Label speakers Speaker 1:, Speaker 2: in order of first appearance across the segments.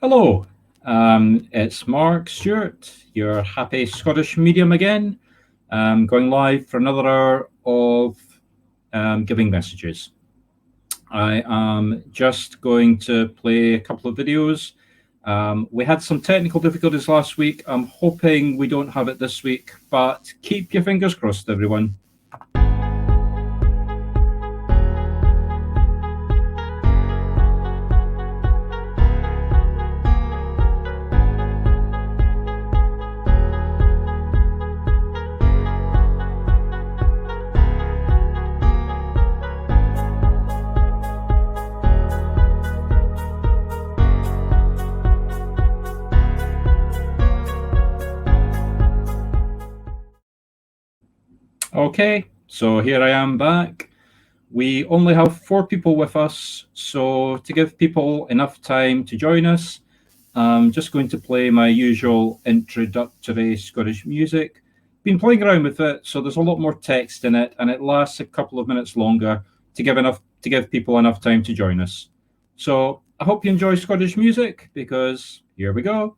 Speaker 1: Hello, it's Marc Stuart, your happy Scottish medium again, going live for another hour of giving messages. I am just going to play a couple of videos. We had some technical difficulties last week. I'm hoping we don't have it this week, but keep your fingers crossed, everyone. Okay, so here I am back. We only have 4 people with us, so to give people enough time to join us, I'm just going to play my usual introductory Scottish music. Been playing around with it, so there's a lot more text in it, and it lasts a couple of minutes longer to give people enough time to join us. So I hope you enjoy Scottish music, because here we go.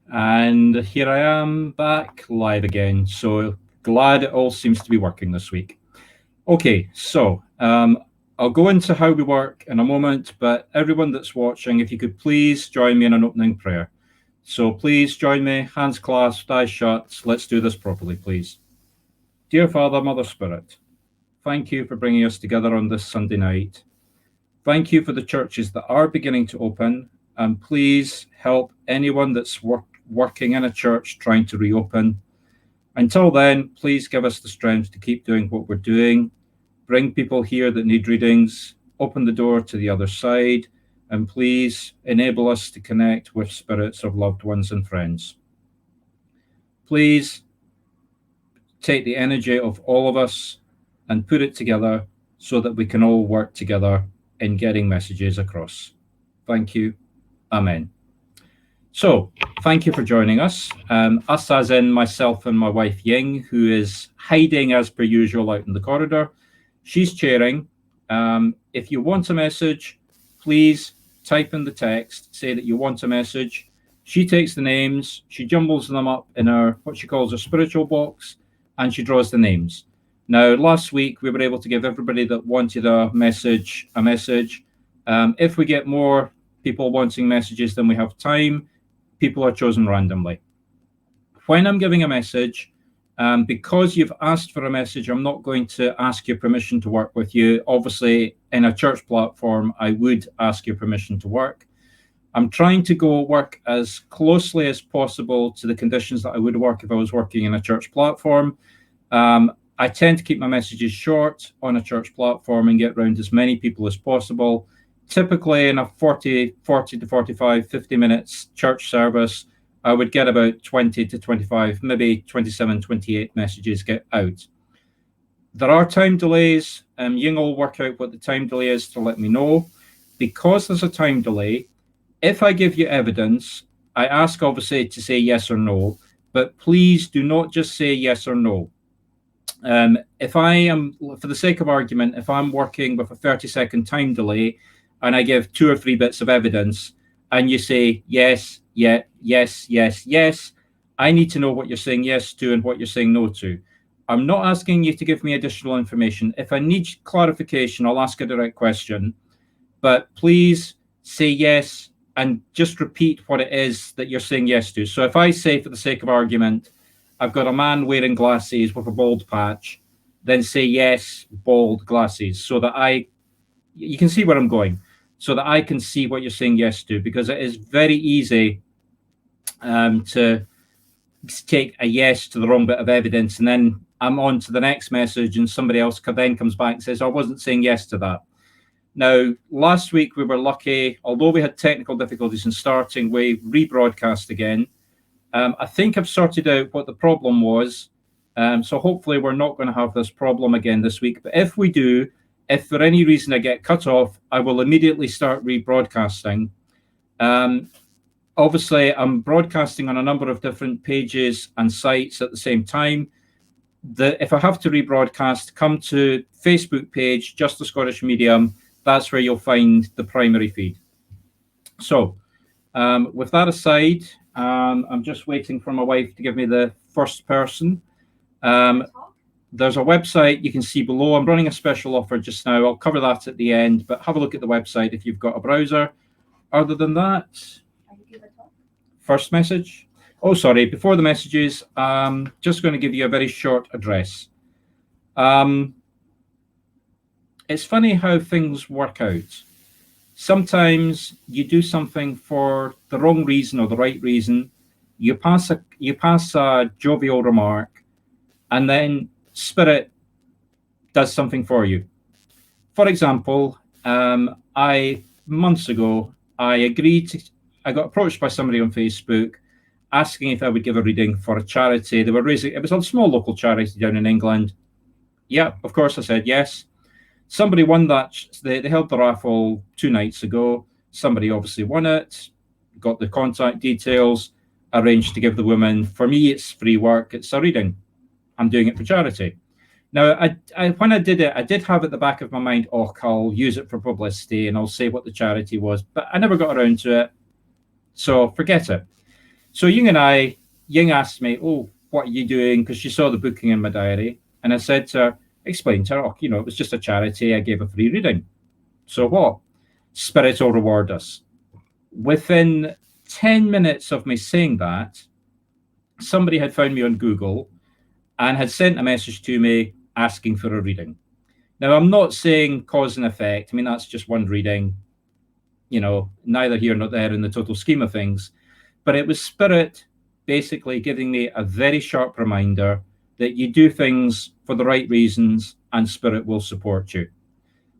Speaker 1: And here I am back live again. So glad it all seems to be working this week. Okay, so I'll go into how we work in a moment, but everyone that's watching, if you could please join me in an opening prayer. So please join me, hands clasped, eyes shut. Let's do this properly, please. Dear Father, Mother Spirit, thank you for bringing us together on this Sunday night. Thank you for the churches that are beginning to open, and please help anyone that's working in a church trying to reopen. Until then, please give us the strength to keep doing what we're doing, bring people here that need readings, open the door to the other side, and please enable us to connect with spirits of loved ones and friends. Please take the energy of all of us and put it together so that we can all work together in getting messages across. Thank you. Amen. So, thank you for joining us. Us as in myself and my wife Ying, who is hiding as per usual out in the corridor. She's chairing. If you want a message, please type in the text, say that you want a message. She takes the names, she jumbles them up in her, what she calls her spiritual box, and she draws the names. Now, last week, we were able to give everybody that wanted a message a message. If we get more people wanting messages than we have time, people are chosen randomly. When I'm giving a message, because you've asked for a message, I'm not going to ask your permission to work with you. Obviously, in a church platform, I would ask your permission to work. I'm trying to go work as closely as possible to the conditions that I would work if I was working in a church platform. I tend to keep my messages short on a church platform and get around as many people as possible. Typically in a 40 to 45, 50 minutes church service, I would get about 20 to 25, maybe 27, 28 messages get out. There are time delays. Ying will work out what the time delay is to let me know. Because there's a time delay, if I give you evidence, I ask obviously to say yes or no, but please do not just say yes or no. If I am, for the sake of argument, if I'm working with a 30-second time delay and I give 2 or 3 bits of evidence and you say yes, yeah, yes, yes, yes, I need to know what you're saying yes to and what you're saying no to. I'm not asking you to give me additional information. If I need clarification, I'll ask a direct question. But please say yes and just repeat what it is that you're saying yes to. So if I say, for the sake of argument, I've got a man wearing glasses with a bald patch, then say yes, bald glasses, so that you can see where I'm going, so that I can see what you're saying yes to, because it is very easy to take a yes to the wrong bit of evidence, and then I'm on to the next message, and somebody else then comes back and says, I wasn't saying yes to that. Now, last week we were lucky, although we had technical difficulties in starting, we rebroadcast again. I think I've sorted out what the problem was, so hopefully we're not going to have this problem again this week. But if we do, if for any reason I get cut off, I will immediately start rebroadcasting. Obviously, I'm broadcasting on a number of different pages and sites at the same time. If I have to rebroadcast, come to Facebook page, Just the Scottish Medium. That's where you'll find the primary feed. So with that aside, I'm just waiting for my wife to give me the first person. There's a website you can see below. I'm running a special offer just now. I'll cover that at the end, but have a look at the website if you've got a browser. Other than that, first message. Oh, sorry, before the messages, just going to give you a very short address. It's funny how things work out. Sometimes you do something for the wrong reason or the right reason. You pass a jovial remark, and then Spirit does something for you. For example, months ago, I got approached by somebody on Facebook asking if I would give a reading for a charity. They were raising, it was a small local charity down in England. Yeah, of course I said yes. Somebody won that. They held the raffle 2 nights ago. Somebody obviously won it, got the contact details, arranged to give the woman, for me, it's free work. It's a reading. I'm doing it for charity. Now, when I did it, I did have at the back of my mind, oh, I'll use it for publicity and I'll say what the charity was, but I never got around to it. So forget it. So Ying asked me, oh, what are you doing? Because she saw the booking in my diary. And I said to her, explained to her, oh, it was just a charity. I gave a free reading. So what? Spirit will reward us. Within 10 minutes of me saying that, somebody had found me on Google and had sent a message to me asking for a reading. Now, I'm not saying cause and effect. I mean, that's just one reading, neither here nor there in the total scheme of things. But it was Spirit basically giving me a very sharp reminder that you do things for the right reasons and Spirit will support you.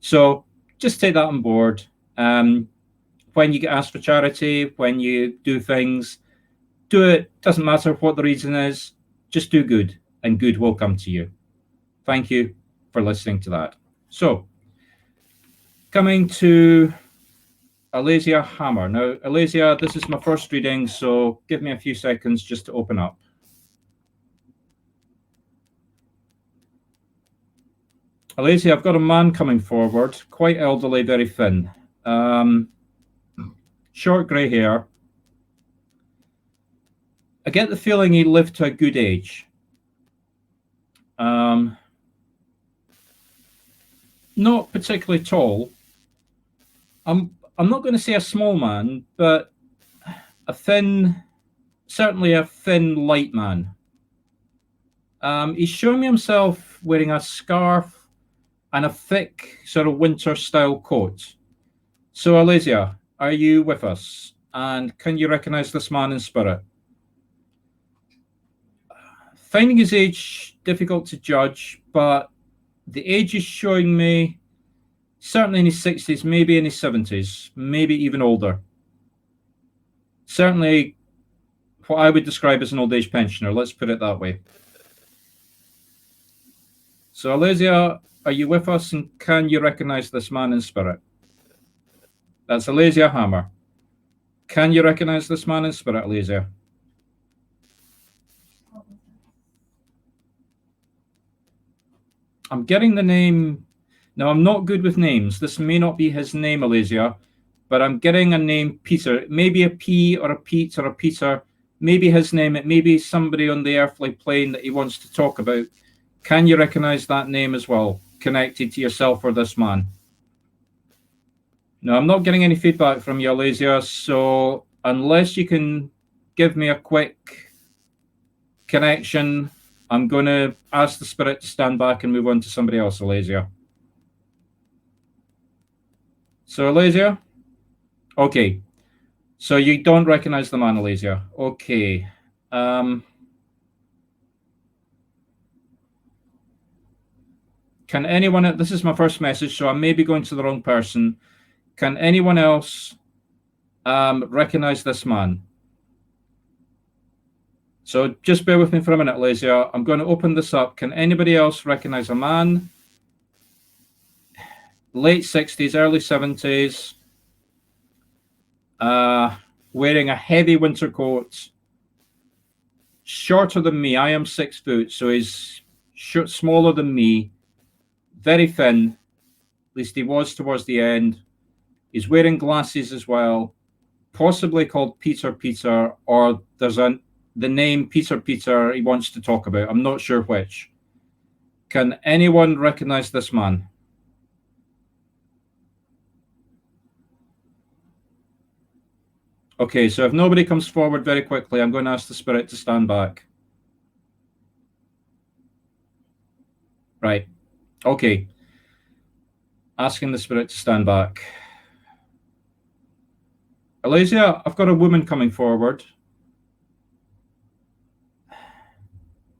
Speaker 1: So just take that on board. When you get asked for charity, when you do things, do it. Doesn't matter what the reason is, just do good and good will come to you. Thank you for listening to that. So coming to Alasia Hammer. Now, Alasia, this is my first reading, so give me a few seconds just to open up. Alasia, I've got a man coming forward, quite elderly, very thin. Short grey hair. I get the feeling he lived to a good age. Not particularly tall. I'm not going to say a small man, but certainly a thin, light man. He's showing me himself wearing a scarf and a thick sort of winter-style coat. So, Alasia, are you with us? And can you recognize this man in spirit? Finding his age difficult to judge, but the age is showing me certainly in his 60s, maybe in his 70s, maybe even older. Certainly what I would describe as an old age pensioner, let's put it that way. So, Alasia, are you with us and can you recognize this man in spirit? That's Alasia Hammer. Can you recognize this man in spirit, Alasia? I'm getting the name. Now, I'm not good with names. This may not be his name, Alasia, but I'm getting a name, Peter. Maybe a P or a Pete or a Peter. Maybe his name. It may be somebody on the earthly plane that he wants to talk about. Can you recognize that name as well, connected to yourself or this man? No, I'm not getting any feedback from you, Alasia, so unless you can give me a quick connection, I'm going to ask the spirit to stand back and move on to somebody else, Alasia. So, Alasia? Okay. So you don't recognize the man, Alasia. Okay. Can anyone, this is my first message, so I may be going to the wrong person. Can anyone else recognize this man? So just bear with me for a minute, Alasia. I'm going to open this up. Can anybody else recognize a man? Late 60s, early 70s, wearing a heavy winter coat, shorter than me. I am 6 foot, so he's smaller than me, very thin. At least he was towards the end. He's wearing glasses as well, possibly called Peter, or there's the name Peter he wants to talk about. I'm not sure which. Can anyone recognize this man? Okay, so if nobody comes forward very quickly, I'm going to ask the spirit to stand back. Right. Okay. Asking the spirit to stand back. Alasia, I've got a woman coming forward.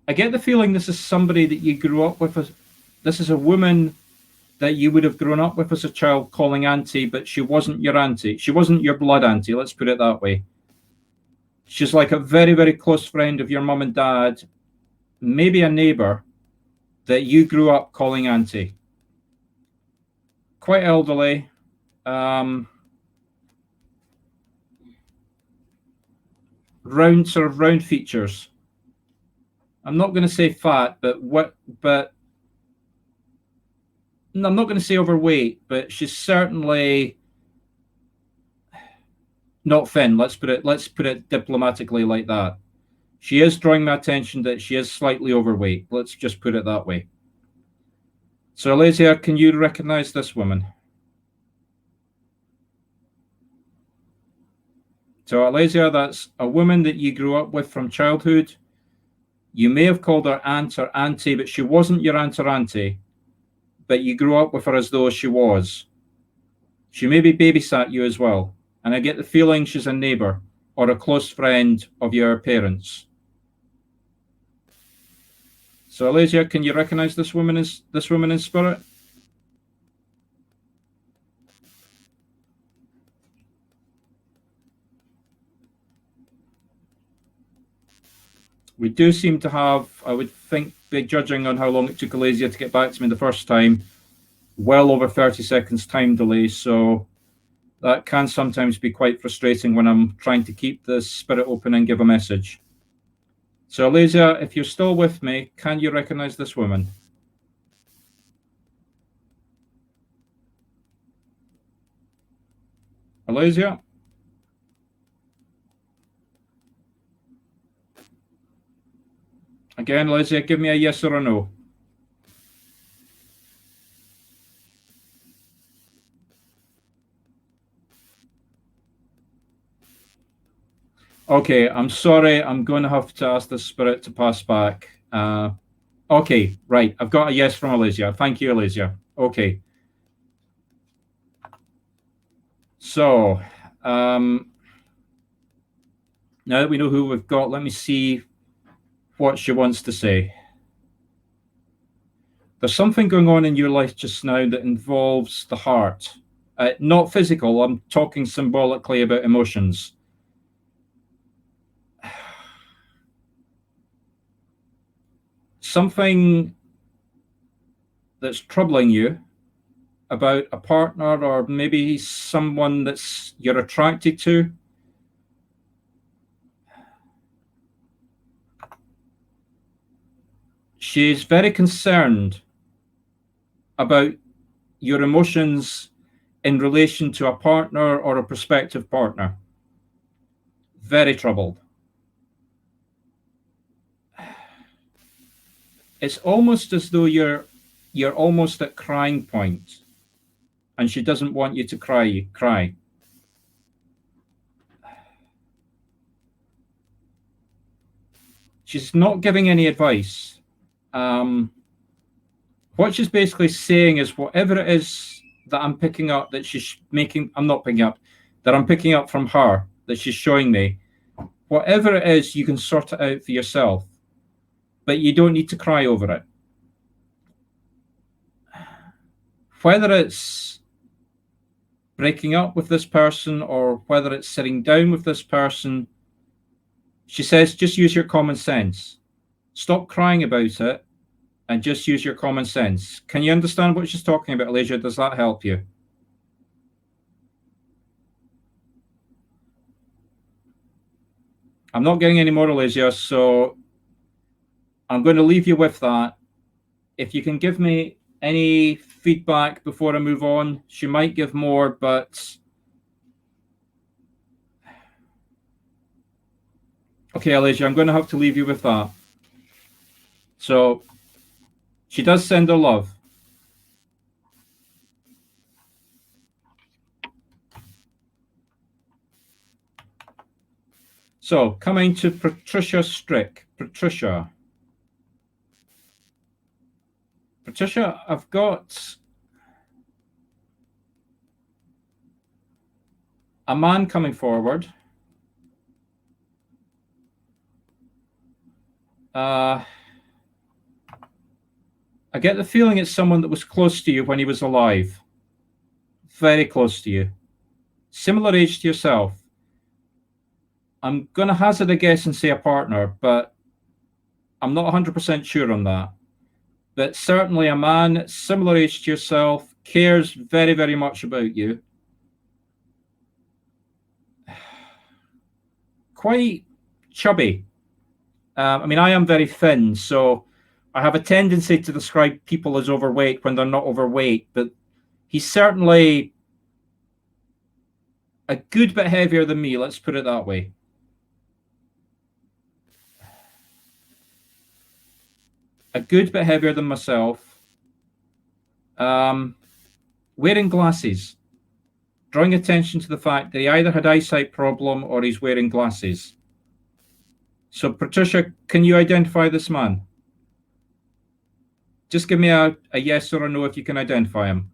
Speaker 1: I get the feeling this is somebody that you grew up with. This is a woman that you would have grown up with as a child calling auntie, but she wasn't your auntie. She wasn't your blood auntie, let's put it that way. She's like a very, very close friend of your mum and dad, maybe a neighbor that you grew up calling auntie. Quite elderly. Round features. I'm not going to say fat, but no, I'm not going to say overweight, but she's certainly not thin. Let's put it diplomatically like that. She is drawing my attention that she is slightly overweight. Let's just put it that way. So, Alasia, can you recognize this woman? So, Alasia, that's a woman that you grew up with from childhood. You may have called her aunt or auntie, but she wasn't your aunt or auntie. But you grew up with her as though she was. She maybe babysat you as well. And I get the feeling she's a neighbor or a close friend of your parents. So, Alasia, can you recognize this woman in spirit? We do seem to have, I would think, judging on how long it took Alasia to get back to me the first time, well over 30 seconds time delay. So that can sometimes be quite frustrating when I'm trying to keep the spirit open and give a message. So, Alasia, if you're still with me, can you recognize this woman? Alasia? Again, Alasia, give me a yes or a no. Okay, I'm sorry. I'm going to have to ask the spirit to pass back. Okay, right. I've got a yes from Alasia. Thank you, Alasia. Okay. So, now that we know who we've got, let me see what she wants to say. There's something going on in your life just now that involves the heart. Not physical, I'm talking symbolically about emotions. Something that's troubling you about a partner or maybe someone that's you're attracted to. She's very concerned about your emotions in relation to a partner or a prospective partner. Very troubled. it's almost as though you're almost at crying point, and she doesn't want you to cry. She's not giving any advice. What she's basically saying is whatever it is that I'm picking up that she's making, I'm not picking up, that I'm picking up from her, that she's showing me, whatever it is, you can sort it out for yourself, but you don't need to cry over it. Whether it's breaking up with this person or whether it's sitting down with this person, she says, just use your common sense. Stop crying about it and just use your common sense. Can you understand what she's talking about, Alicia? Does that help you? I'm not getting any more, Alicia, so I'm going to leave you with that. If you can give me any feedback before I move on, she might give more, but okay, Alicia, I'm going to have to leave you with that. So she does send her love. So coming to Patricia Strick. Patricia, I've got a man coming forward. I get the feeling it's someone that was close to you when he was alive. Very close to you. Similar age to yourself. I'm going to hazard a guess and say a partner, but I'm not 100% sure on that. But certainly a man similar age to yourself, cares very, very much about you. Quite chubby. I mean, I am very thin, so I have a tendency to describe people as overweight when they're not overweight, but he's certainly a good bit heavier than me, let's put it that way. A good bit heavier than myself. Wearing glasses. Drawing attention to the fact that he either had eyesight problem or he's wearing glasses. So, Patricia, can you identify this man? Just give me a yes or a no if you can identify him.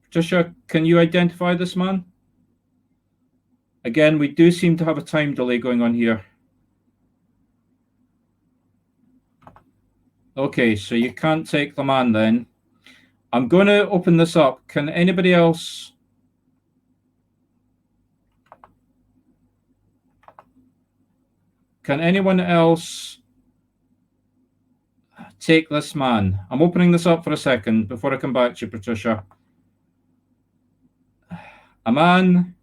Speaker 1: Patricia, can you identify this man? Again, we do seem to have a time delay going on here. Okay, so you can't take the man then. I'm going to open this up. Can anybody else? Can anyone else take this man? I'm opening this up for a second before I come back to you, Patricia. A man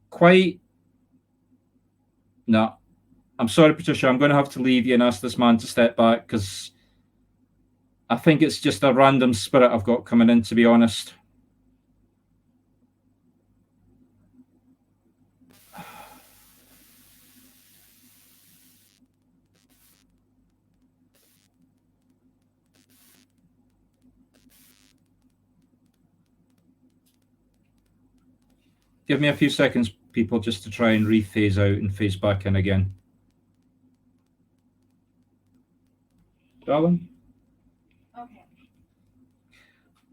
Speaker 1: quite... No. I'm sorry, Patricia. I'm going to have to leave you and ask this man to step back because I think it's just a random spirit I've got coming in, to be honest. Give me a few seconds, people, just to try and rephase out and phase back in again. Darling? Okay.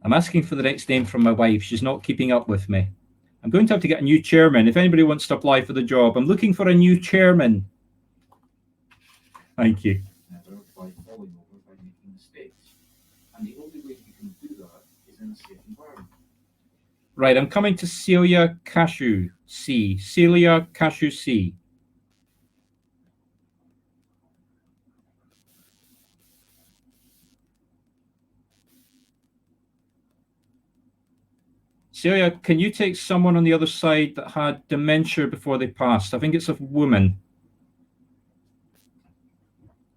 Speaker 1: I'm asking for the next name from my wife. She's not keeping up with me. I'm going to have to get a new chairman. If anybody wants to apply for the job, I'm looking for a new chairman. Thank you. Never by falling over by making mistakes. And the only way you can do that is in a safe environment. Right, I'm coming to Celia Cashew C. Celia Cashew C. Celia, can you take someone on the other side that had dementia before they passed? I think it's a woman.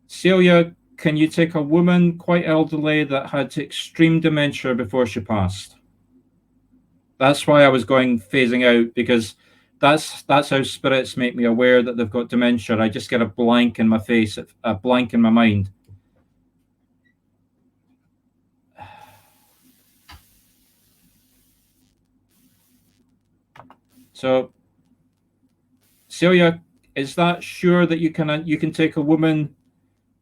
Speaker 1: Celia, can you take a woman, quite elderly, that had extreme dementia before she passed? That's why I was going phasing out, because that's how spirits make me aware that they've got dementia. I just get a blank in my face, a blank in my mind. So, Celia, is that sure that you can take a woman?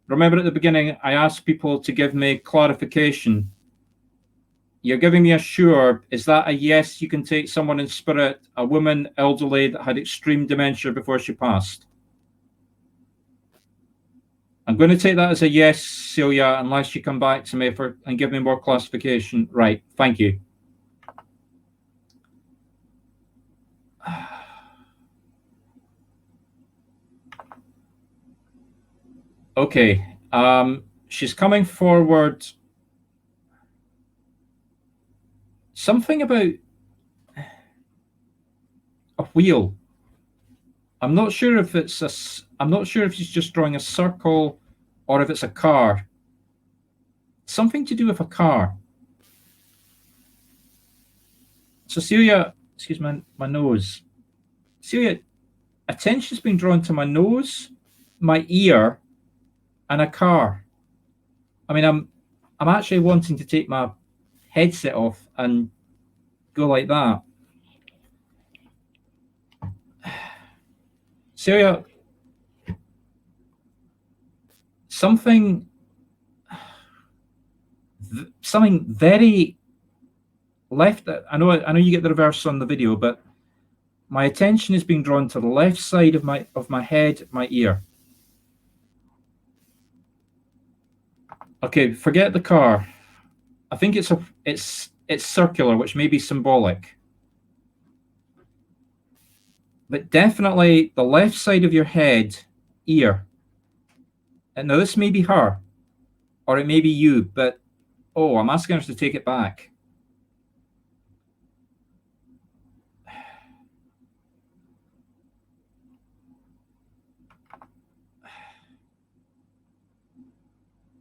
Speaker 1: Remember at the beginning, I asked people to give me clarification. You're giving me a sure. Is that a yes? You can take someone in spirit, a woman, elderly, that had extreme dementia before she passed. I'm going to take that as a yes, Celia, unless you come back to me and give me more classification. Right. Thank you. Okay. She's coming forward. Something about a wheel. I'm not sure if it's a. I'm not sure if she's just drawing a circle, or if it's a car. Something to do with a car. So Celia, excuse my nose. Celia, attention's been drawn to my nose, my ear, and a car. I mean, I'm actually wanting to take my headset off and go like that. Celia, something something very left. I know you get the reverse on the video, but my attention is being drawn to the left side of my head, my ear. Okay, forget the car. I think it's circular, which may be symbolic. But definitely the left side of your head, ear. And now this may be her, or it may be you, but oh, I'm asking her to take it back.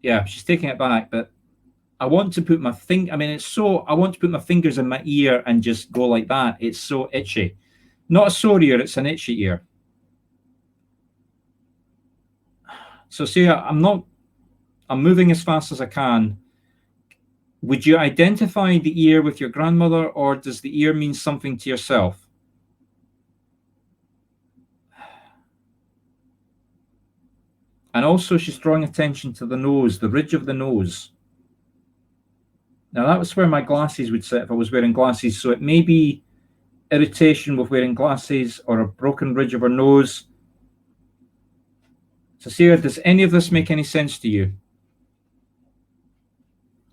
Speaker 1: Yeah, she's taking it back, but I want to put my I mean, I want to put my fingers in my ear and just go like that. It's so itchy. Not a sore ear, it's an itchy ear. So see, I'm moving as fast as I can. Would you identify the ear with your grandmother, or does the ear mean something to yourself? And also, she's drawing attention to the nose, the ridge of the nose. Now, that was where my glasses would sit if I was wearing glasses. So it may be irritation with wearing glasses, or a broken ridge of her nose. So, Sarah, does any of this make any sense to you?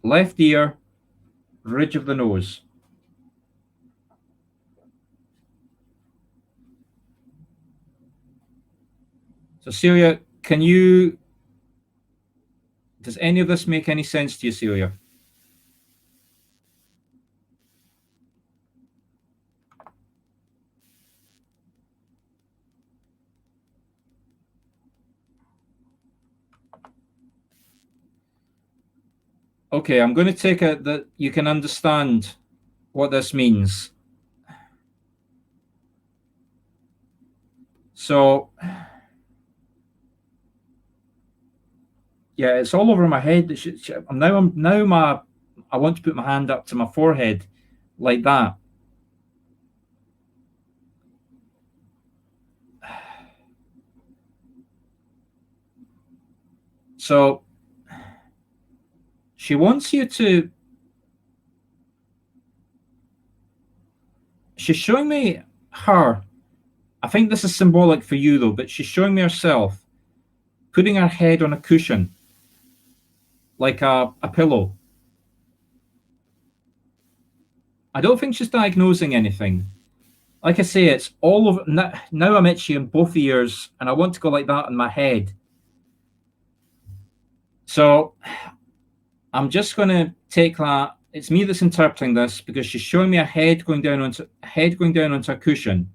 Speaker 1: Left ear, ridge of the nose. So, Celia, does any of this make any sense to you, Celia? Okay, I'm going to take it that you can understand what this means. So, yeah, it's all over my head. I want to put my hand up to my forehead like that. So she wants you to. She's showing me her. I think this is symbolic for you though, but she's showing me herself putting her head on a cushion, like a pillow. I don't think she's diagnosing anything. Like I say, it's all of now I'm itchy in both ears, and I want to go like that in my head. So I'm just going to take that. It's me that's interpreting this, because she's showing me a head going down onto a cushion.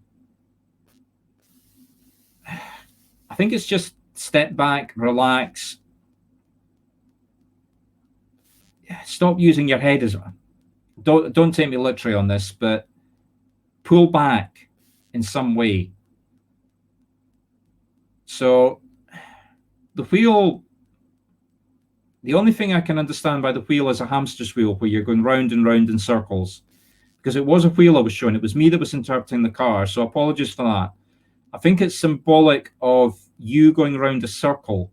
Speaker 1: I think it's just step back, relax. Stop using your head as. Don't take me literally on this, but pull back in some way. So the wheel, the only thing I can understand by the wheel is a hamster's wheel where you're going round and round in circles, because it was a wheel I was showing. It was me that was interpreting the car. So apologies for that. I think it's symbolic of you going around a circle.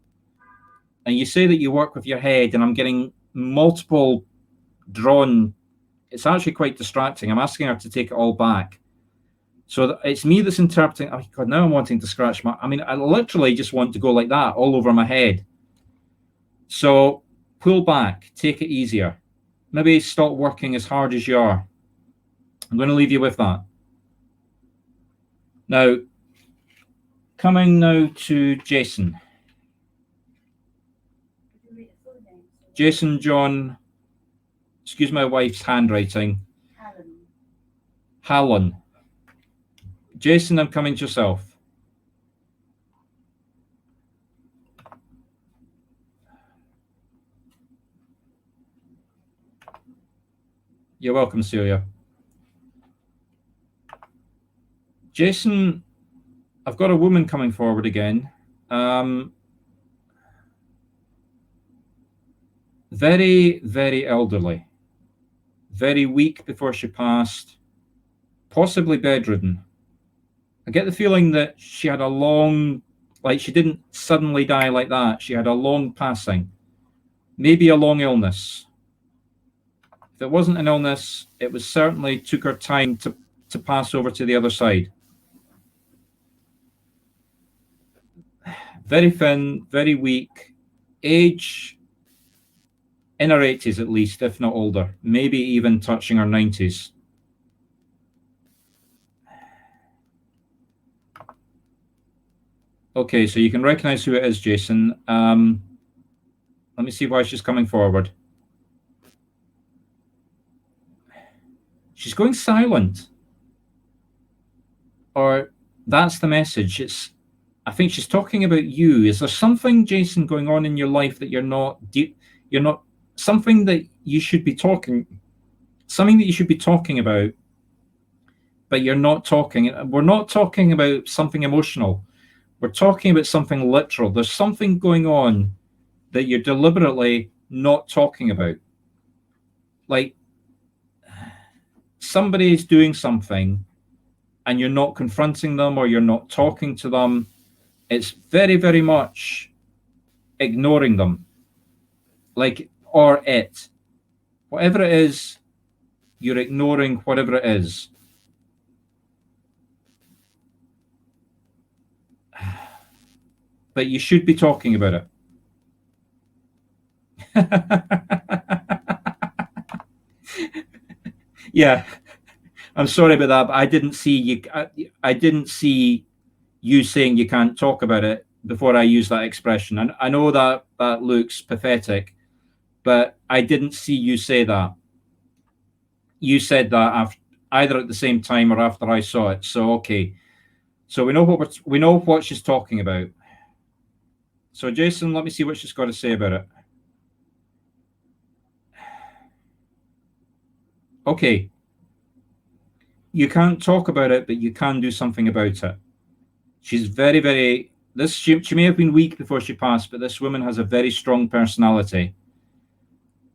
Speaker 1: And you say that you work with your head, and I'm getting multiple drawn. It's actually quite distracting. I'm asking her to take it all back. So it's me that's interpreting. Oh God, now I'm wanting to scratch my. I mean, I literally just want to go like that all over my head. So pull back, take it easier. Maybe stop working as hard as you are. I'm going to leave you with that. Now, coming now to Jason. Jason John, excuse my wife's handwriting. Hallen. Jason, I'm coming to yourself. You're welcome, Celia. Jason, I've got a woman coming forward again. Very, very elderly. Very weak before she passed. Possibly bedridden. I get the feeling that she had a long, like she didn't suddenly die like that. She had a long passing. Maybe a long illness. If it wasn't an illness, it was certainly took her time to pass over to the other side. Very thin, very weak. Age in her 80s at least, if not older. Maybe even touching her 90s. Okay, so you can recognize who it is, Jason. Let me see why she's coming forward. She's going silent. Or that's the message. I think she's talking about you. Is there something, Jason, going on in your life that you're not something that you should be talking about, but you're not talking. We're not talking about something emotional. We're talking about something literal. There's something going on that you're deliberately not talking about. Like somebody's doing something and you're not confronting them or you're not talking to them. It's very, very much ignoring them. Like, or it. Whatever it is, you're ignoring whatever it is. But you should be talking about it. Yeah, I'm sorry about that, but I didn't see you. I didn't see you saying you can't talk about it before I used that expression. And I know that that looks pathetic, but I didn't see you say that. You said that after, either at the same time or after I saw it. So okay, so we know what she's talking about. So Jason, let me see what she's got to say about it. Okay. You can't talk about it, but you can do something about it. She's very, very she may have been weak before she passed, but this woman has a very strong personality.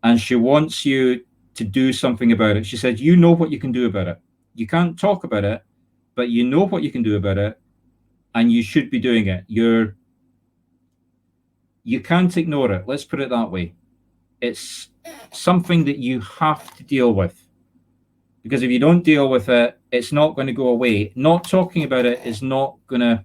Speaker 1: And she wants you to do something about it. She said, you know what you can do about it. You can't talk about it, but you know what you can do about it, and you should be doing it. You can't ignore it. Let's put it that way. It's something that you have to deal with. Because if you don't deal with it, it's not going to go away. Not talking about it is not going to.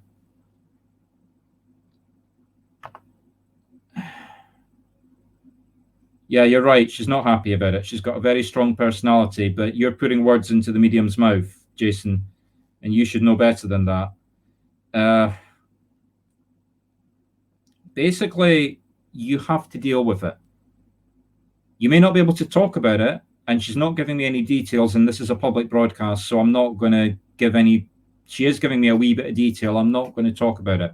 Speaker 1: Yeah, you're right. She's not happy about it. She's got a very strong personality, but you're putting words into the medium's mouth, Jason, and you should know better than that. Basically, you have to deal with it. You may not be able to talk about it, and she's not giving me any details, and this is a public broadcast, so I'm not going to give any. She is giving me a wee bit of detail. I'm not going to talk about it.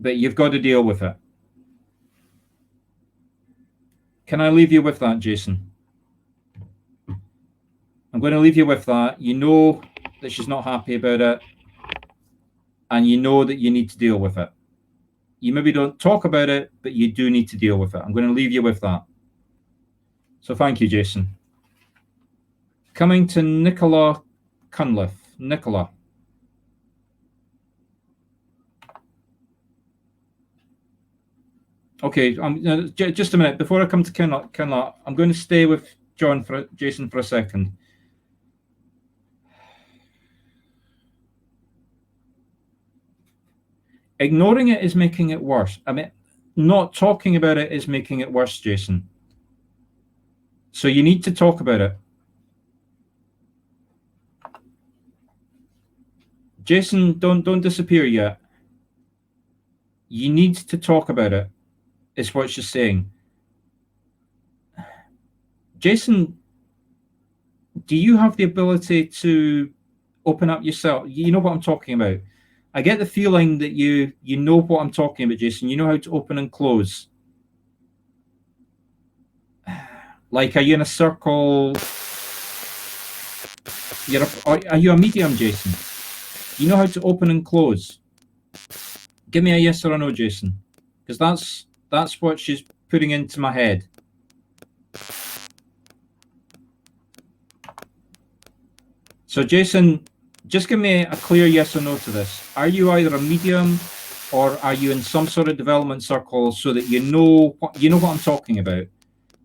Speaker 1: But you've got to deal with it. Can I leave you with that, Jason? I'm going to leave you with that. You know that she's not happy about it, and you know that you need to deal with it. You maybe don't talk about it, but you do need to deal with it. I'm going to leave you with that. So thank you, Jason. Coming to Nicola Cunliffe. Nicola. Okay, just a minute. Before I come to Cunliffe, I'm going to stay with Jason for a second. Ignoring it is making it worse. I mean, not talking about it is making it worse, Jason. So you need to talk about it. Jason, don't disappear yet. You need to talk about it, is what she's saying. Jason, do you have the ability to open up yourself? You know what I'm talking about. I get the feeling that you know what I'm talking about, Jason. You know how to open and close. Like, are you in a circle? Are you a medium, Jason? You know how to open and close. Give me a yes or a no, Jason, because that's what she's putting into my head. So, Jason, just give me a clear yes or no to this. Are you either a medium or are you in some sort of development circle so that you know what I'm talking about?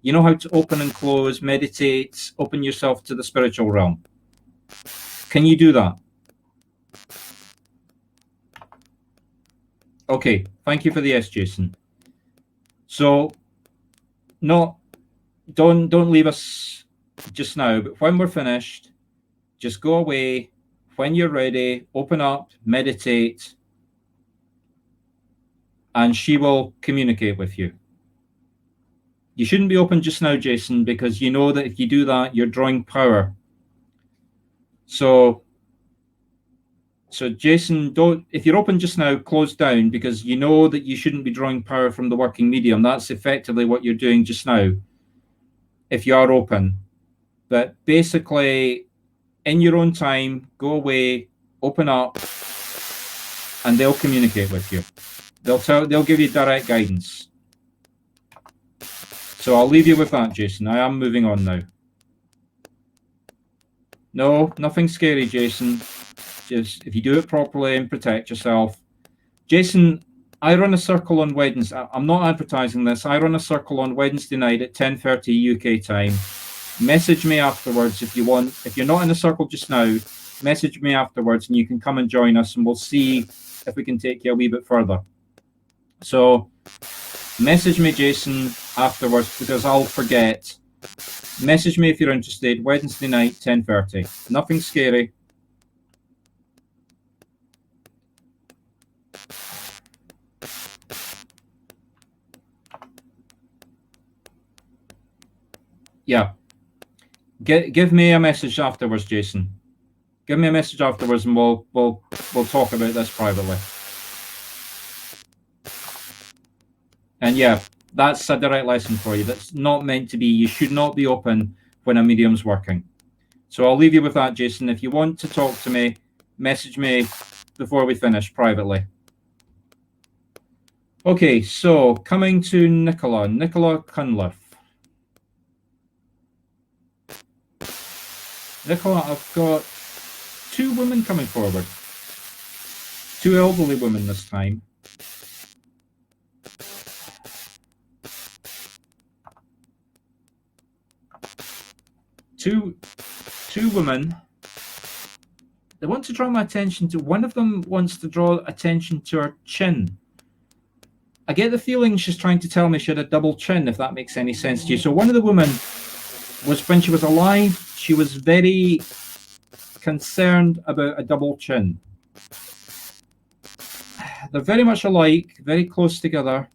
Speaker 1: You know how to open and close, meditate, open yourself to the spiritual realm. Can you do that? Okay, thank you for the yes, Jason. So, no, don't leave us just now, but when we're finished, just go away. When you're ready, open up, meditate, and she will communicate with you. You shouldn't be open just now, Jason, because you know that if you do that, you're drawing power. So Jason, if you're open just now, close down, because you know that you shouldn't be drawing power from the working medium. That's effectively what you're doing just now, if you are open. But basically, in your own time, go away, open up, and they'll communicate with you. They'll give you direct guidance. So I'll leave you with that, Jason. I am moving on now. No, nothing scary, Jason. Just if you do it properly and protect yourself. Jason, I run a circle on Wednesday. I'm not advertising this. I run a circle on Wednesday night at 10:30 UK time. Message me afterwards if you want. If you're not in the circle just now, message me afterwards and you can come and join us and we'll see if we can take you a wee bit further. So message me, Jason, afterwards because I'll forget. Message me if you're interested. Wednesday night, 10:30. Nothing scary. Yeah. Give me a message afterwards, Jason. Give me a message afterwards, and we'll talk about this privately. And yeah, that's a direct lesson for you. That's not meant to be. You should not be open when a medium's working. So I'll leave you with that, Jason. If you want to talk to me, message me before we finish privately. Okay, so coming to Nicola Cunliffe. Nicola, I've got two women coming forward. Two elderly women this time. Two women. They want to draw my attention to, one of them wants to draw attention to her chin. I get the feeling she's trying to tell me she had a double chin, if that makes any sense to you. So one of the women was, when she was alive, she was very concerned about a double chin. They're very much alike, very close together.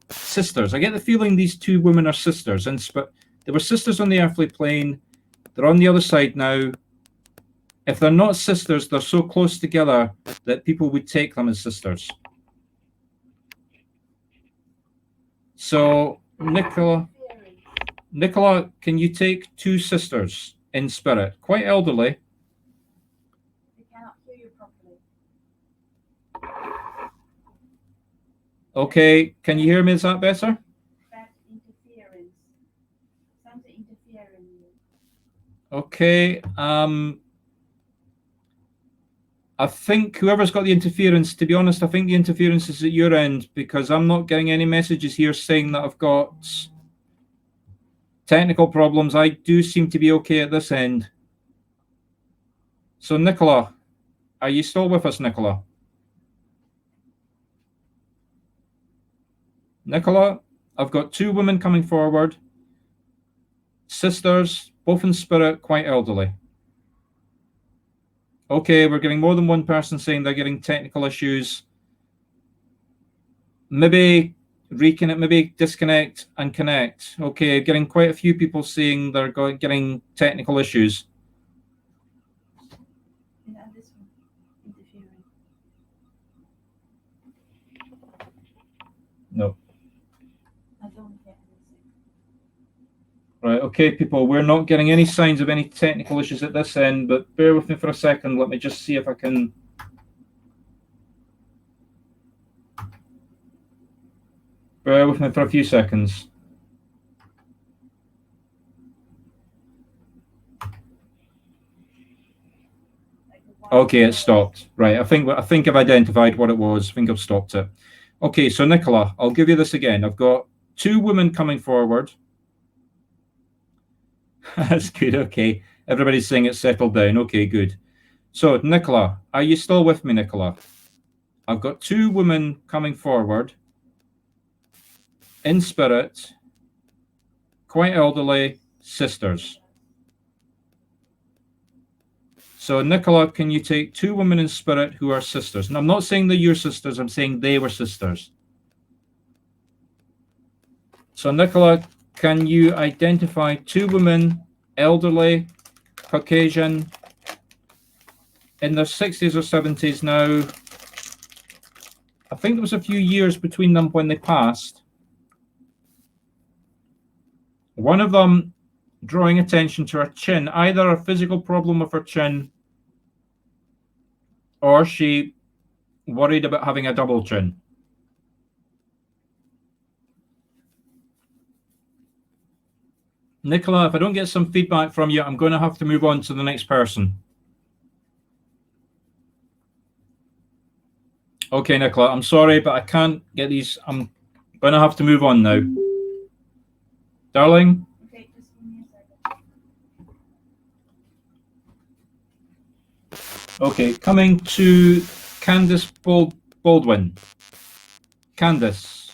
Speaker 1: Sisters. I get the feeling these two women are sisters, and they were sisters on the earthly plane. They're on the other side now. If they're not sisters, they're so close together that people would take them as sisters. So, Nicola, Nicola, can you take two sisters in spirit? Quite elderly.
Speaker 2: We cannot hear you properly.
Speaker 1: Okay, can you hear me? Is that better?
Speaker 2: Bad interference. Something interfering you.
Speaker 1: Okay. I think whoever's got the interference, to be honest, I think the interference is at your end, because I'm not getting any messages here saying that I've got technical problems. I do seem to be okay at this end. So, Nicola, are you still with us, Nicola? Nicola, I've got two women coming forward, sisters, both in spirit, quite elderly. Okay, we're getting more than one person saying they're getting technical issues. Maybe reconnect, maybe disconnect and connect. Okay, getting quite a few people saying they're getting technical issues.
Speaker 2: This one interfering.
Speaker 1: No.
Speaker 2: I don't hear anything.
Speaker 1: Right, okay, people, we're not getting any signs of any technical issues at this end, but bear with me for a second. Let me just see if I can. Bear with me for a few seconds. Okay, it stopped. Right, I think I've identified what it was. I think I've stopped it. Okay, so Nicola, I'll give you this again. I've got two women coming forward. That's good. Okay, everybody's saying it's settled down. Okay, good. So, Nicola, are you still with me, Nicola? I've got two women coming forward in spirit, quite elderly, sisters. So, Nicola, can you take two women in spirit who are sisters? And I'm not saying they're your sisters, I'm saying they were sisters. So, Nicola, can you identify two women, elderly, Caucasian, in their 60s or 70s now? I think there was a few years between them when they passed. One of them drawing attention to her chin, either a physical problem with her chin, or she worried about having a double chin. Nicola, if I don't get some feedback from you, I'm going to have to move on to the next person. Okay, Nicola, I'm sorry, but I can't get these. I'm going to have to move on now. Darling?
Speaker 2: Okay, just give me a second.
Speaker 1: Okay, coming to Candace Baldwin. Candace,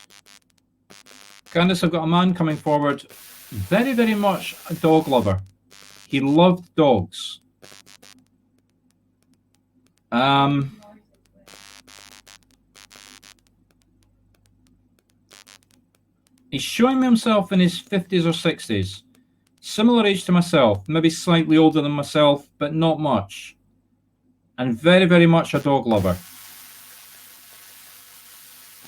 Speaker 1: I've got a man coming forward, very, very much a dog lover. He loved dogs. He's showing me himself in his 50s or 60s. Similar age to myself, maybe slightly older than myself, but not much. And very, very much a dog lover.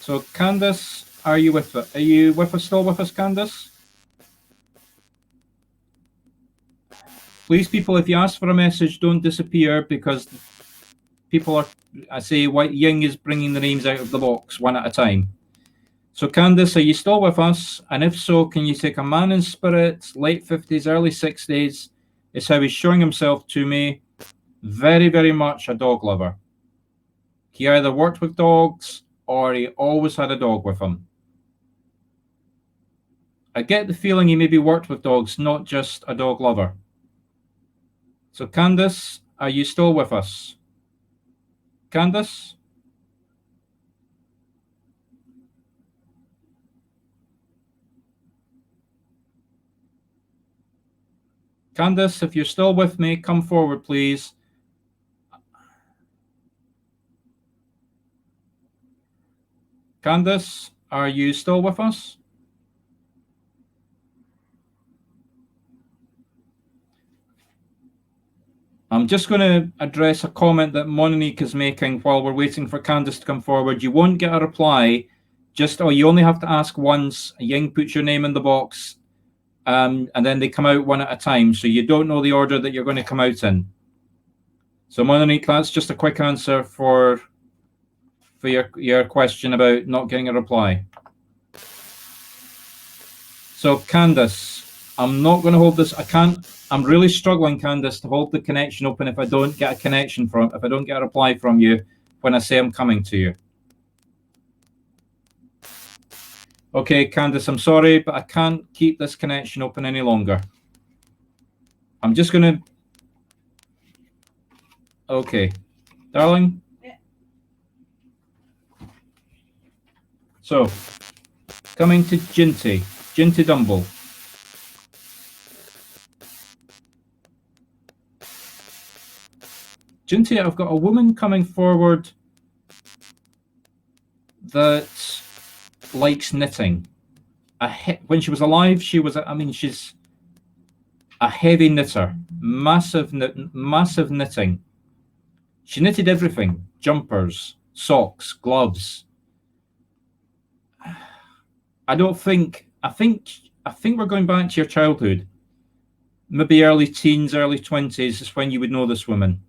Speaker 1: So, Candace, are you with us? Are you still with us, Candace? Please, people, if you ask for a message, don't disappear, because people are, I say, White Ying is bringing the names out of the box one at a time. So, Candace, are you still with us? And if so, can you take a man in spirit, late 50s, early 60s? It's how he's showing himself to me. Very, very much a dog lover. He either worked with dogs or he always had a dog with him. I get the feeling he maybe worked with dogs, not just a dog lover. So, Candace, are you still with us? Candace? Candace, if you're still with me, come forward, please. Candace, are you still with us? I'm just going to address a comment that Monique is making while we're waiting for Candace to come forward. You won't get a reply. You only have to ask once. Ying puts your name in the box. and then they come out one at a time, so you don't know the order that you're going to come out in. So Monique, that's just a quick answer for your question about not getting a reply. So Candace, I'm not going to hold this. I can't. I'm really struggling, Candace, to hold the connection open if I don't get a reply from you when I say I'm coming to you. Okay, Candace, I'm sorry, but I can't keep this connection open any longer. I'm just going to... Okay. Darling?
Speaker 2: Yeah.
Speaker 1: So, coming to Jinty Dumble. Jinty, I've got a woman coming forward that likes knitting. When she was alive, she's a heavy knitter, massive knitting. She knitted everything: jumpers, socks, gloves. I think we're going back to your childhood, maybe early teens, early 20s is when you would know this woman.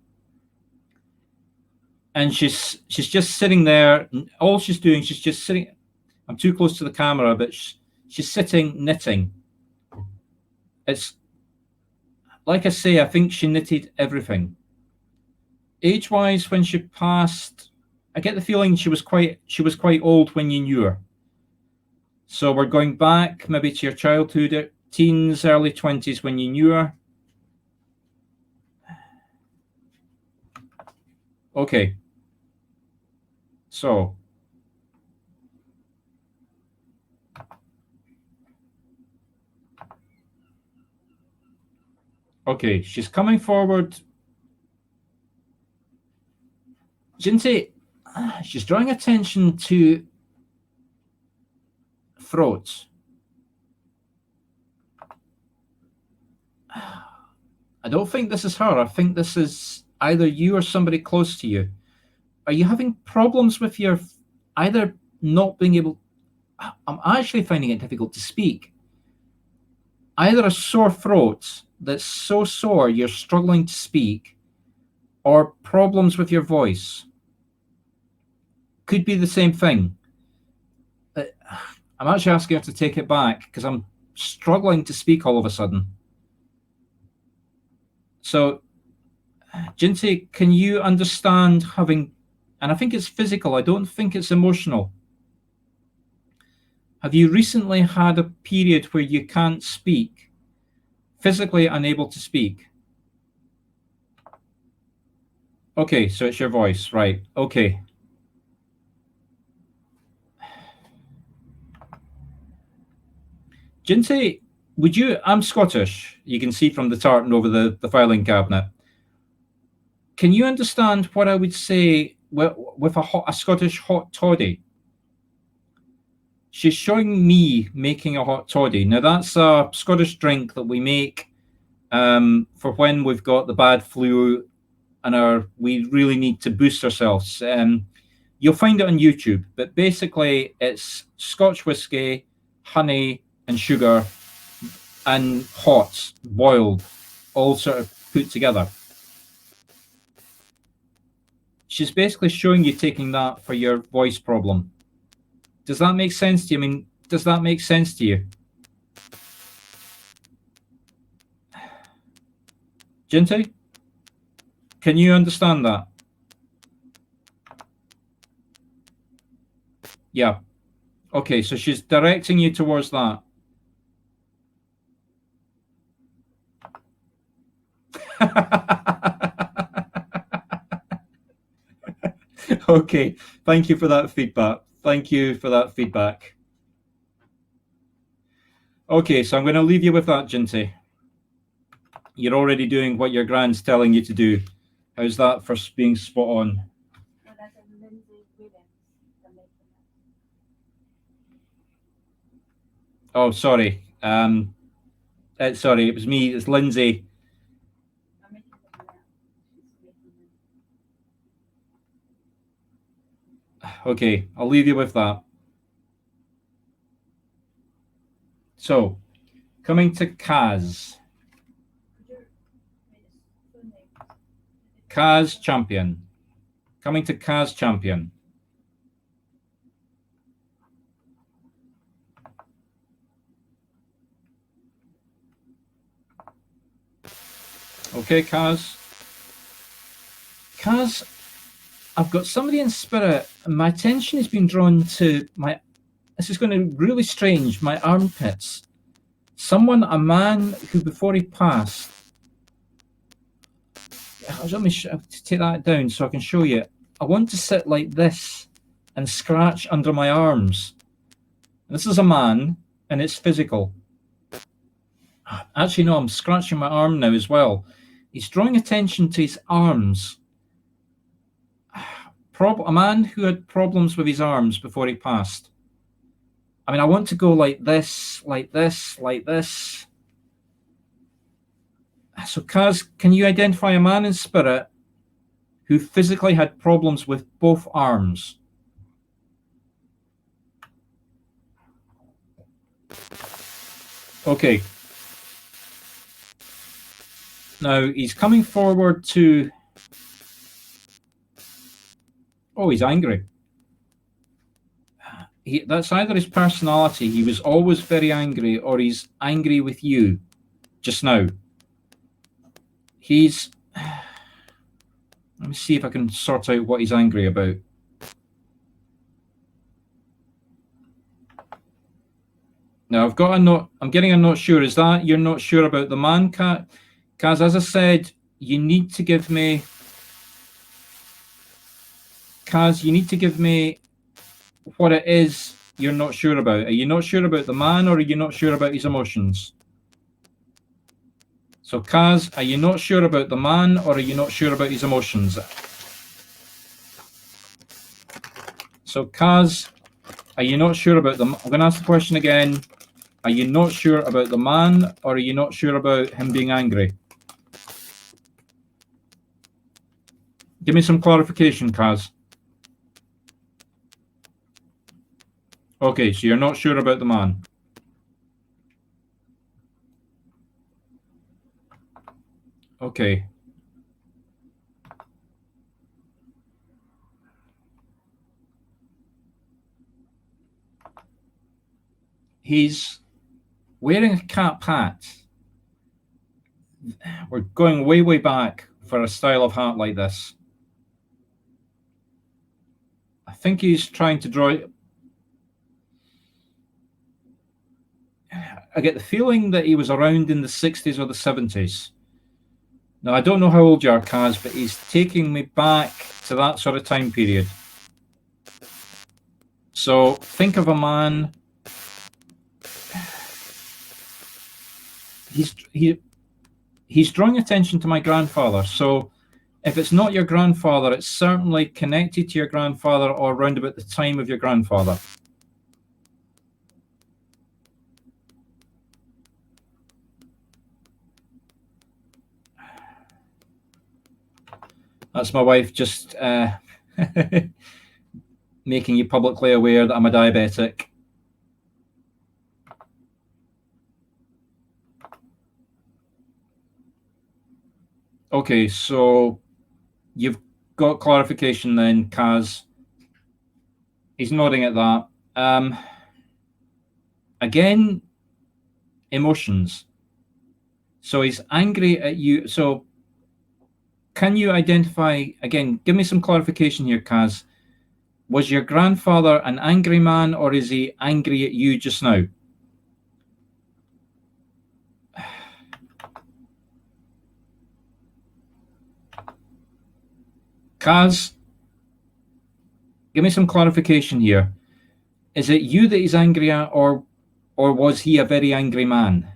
Speaker 1: And she's just sitting there. All she's doing, she's just sitting. I'm too close to the camera, but she's sitting knitting. It's like I say, I think she knitted everything. Age-wise, when she passed, I get the feeling she was quite old when you knew her. So we're going back maybe to your childhood, teens, early 20s when you knew her. Okay. So okay, she's coming forward. Jinty, she's drawing attention to throats. I don't think this is her. I think this is either you or somebody close to you. Are you having problems with your either not being able... I'm actually finding it difficult to speak. Either a sore throat that's so sore you're struggling to speak, or problems with your voice. Could be the same thing. I'm actually asking her to take it back because I'm struggling to speak all of a sudden. So, Jinty, can you understand having... And I think it's physical, I don't think it's emotional. Have you recently had a period where you can't speak, physically unable to speak? Okay, so it's your voice, right? Okay. Jinty, would you... I'm Scottish. You can see from the tartan over the filing cabinet. Can you understand what I would say with a Scottish hot toddy? She's showing me making a hot toddy. Now, that's a Scottish drink that we make for when we've got the bad flu and we really need to boost ourselves. You'll find it on YouTube, but basically it's Scotch whiskey, honey, and sugar, and hot, boiled, all sort of put together. She's basically showing you taking that for your voice problem. Does that make sense to you? I mean, does that make sense to you? Jinty, can you understand that? Yeah. Okay, so she's directing you towards that. Okay, thank you for that feedback. Thank you for that feedback. Okay, so I'm going to leave you with that, Jinty. You're already doing what your grand's telling you to do. How's that for being spot on?
Speaker 2: So that's a Lindsay Williams.
Speaker 1: Oh, sorry. Sorry, it was me. It's Lindsay.
Speaker 2: I'm making them now. She's making them.
Speaker 1: Okay, I'll leave you with that. So, Coming to Kaz. Kaz champion. Coming to Kaz champion. Okay, Kaz. Kaz, I've got somebody in spirit, and my attention has been drawn to my. This is going to be really strange. My armpits. Someone, a man who before he passed. Let me take that down so I can show you. I want to sit like this and scratch under my arms. This is a man, and it's physical. Actually, no, I'm scratching my arm now as well. He's drawing attention to his arms. A man who had problems with his arms before he passed. I mean, I want to go like this, like this, like this. So, Kaz, can you identify a man in spirit who physically had problems with both arms? Okay. Now, he's coming forward to... Oh, he's angry. That's either his personality, he was always very angry, or he's angry with you just now. He's... Let me see if I can sort out what he's angry about. Now, I've got a note. I'm getting a not sure. Is that you're not sure about the man, Cat? Kaz, as I said, you need to give me... Kaz, you need to give me what it is you're not sure about. Are you not sure about the man, or are you not sure about his emotions? So, Kaz, are you not sure about the man, or are you not sure about his emotions? So, Kaz, are you not sure about them? I'm going to ask the question again. Are you not sure about the man, or are you not sure about him being angry? Give me some clarification, Kaz. Okay, so you're not sure about the man. Okay. He's wearing a cap hat. We're going way, way back for a style of hat like this. I think he's trying to draw... I get the feeling that he was around in the 60s or the 70s. Now, I don't know how old you are, Kaz, but he's taking me back to that sort of time period. So think of a man... He's drawing attention to my grandfather. So if it's not your grandfather, it's certainly connected to your grandfather or around about the time of your grandfather. That's my wife just making you publicly aware that I'm a diabetic. Okay, so you've got clarification then, Kaz. He's nodding at that. Again, emotions. So he's angry at you. So can you identify, again, give me some clarification here, Kaz. Was your grandfather an angry man, or is he angry at you just now? Kaz, give me some clarification here. Is it you that he's angry at, or was he a very angry man?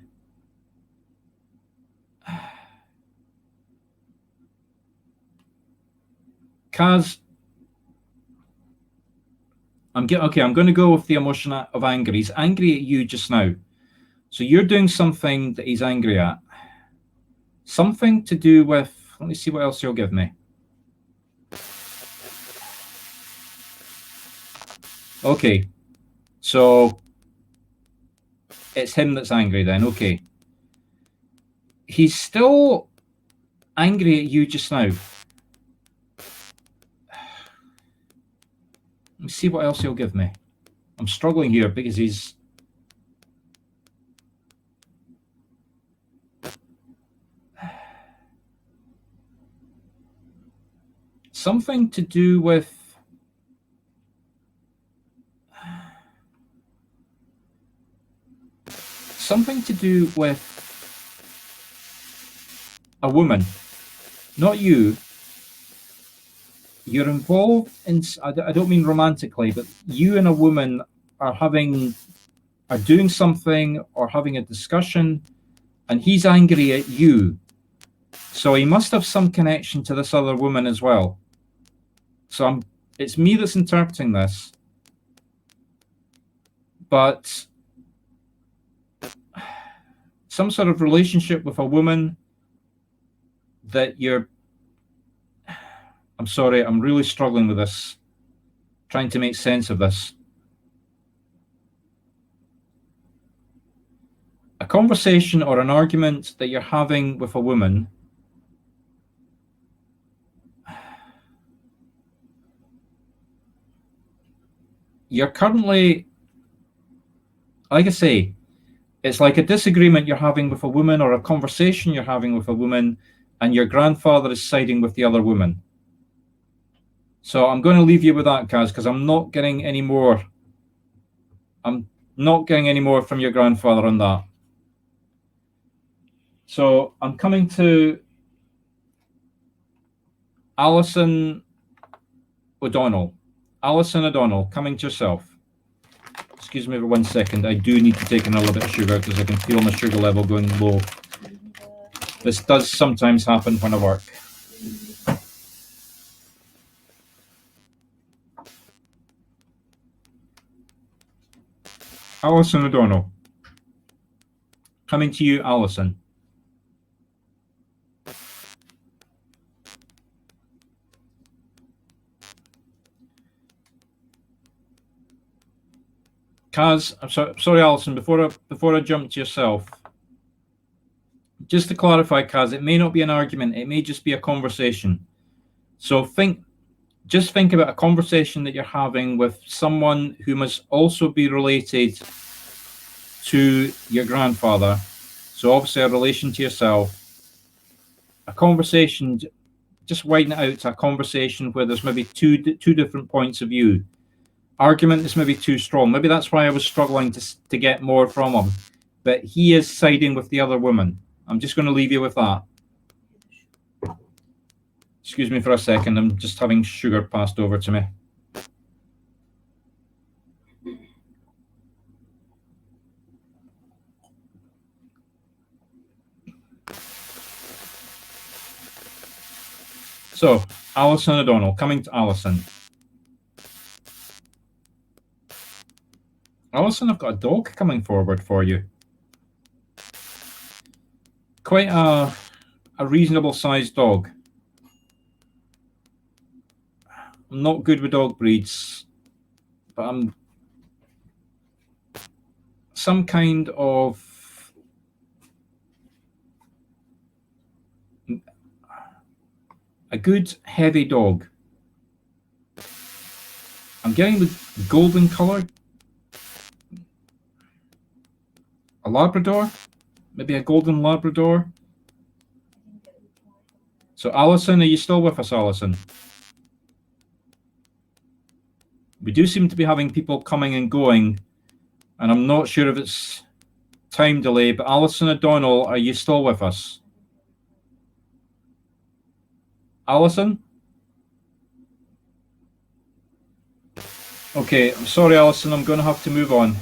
Speaker 1: Kaz, I'm going to go with the emotion of anger. He's angry at you just now. So you're doing something that he's angry at. Something to do with, let me see what else you'll give me. Okay, so It's him that's angry then, okay. He's still angry at you just now. Let me see what else he'll give me. I'm struggling here because he's... Something to do with... Something to do with a woman, not you. You're involved in, I don't mean romantically, but you and a woman are doing something or having a discussion, and he's angry at you. So he must have some connection to this other woman as well. So it's me that's interpreting this. But some sort of relationship with a woman that you're... I'm sorry, I'm really struggling with this, trying to make sense of this. A conversation or an argument that you're having with a woman, you're currently, like I say, it's like a disagreement you're having with a woman or a conversation you're having with a woman, and your grandfather is siding with the other woman. So I'm going to leave you with that, Kaz, because I'm not getting any more. I'm not getting any more from your grandfather on that. So I'm coming to Alison O'Donnell. Alison O'Donnell, coming to yourself. Excuse me for 1 second. I do need to take in a little bit of sugar because I can feel my sugar level going low. This does sometimes happen when I work. Alison O'Donnell. Coming to you, Alison. Kaz, I'm sorry, Alison, before I jump to yourself, just to clarify, Kaz, it may not be an argument, it may just be a conversation. So just think about a conversation that you're having with someone who must also be related to your grandfather. So obviously a relation to yourself. A conversation, just widen it out to a conversation where there's maybe two different points of view. Argument is maybe too strong. Maybe that's why I was struggling to get more from him. But he is siding with the other woman. I'm just going to leave you with that. Excuse me for a second. I'm just having sugar passed over to me. So, Alison O'Donnell, coming to Alison. Alison, I've got a dog coming forward for you. Quite a reasonable sized dog. I'm not good with dog breeds, but I'm some kind of a good heavy dog. I'm getting the golden color. A Labrador? Maybe a golden Labrador? So Alison, are you still with us, Alison? We do seem to be having people coming and going, and I'm not sure if it's time delay, but Alison O'Donnell, are you still with us? Alison? Okay, I'm sorry, Alison, I'm going to have to move on.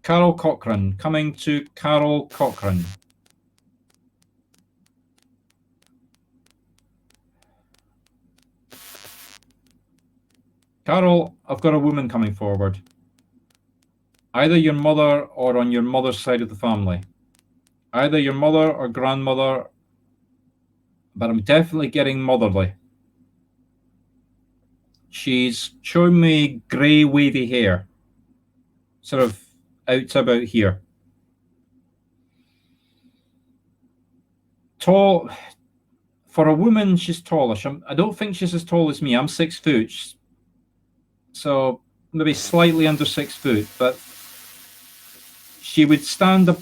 Speaker 1: Carol Cochran, coming to Carol Cochran. Carol, I've got a woman coming forward. Either your mother or on your mother's side of the family. Either your mother or grandmother, but I'm definitely getting motherly. She's showing me grey wavy hair. Sort of out to about here. Tall. For a woman, she's tallish. I don't think she's as tall as me. I'm 6 foot. So maybe slightly under 6 foot, but she would stand up.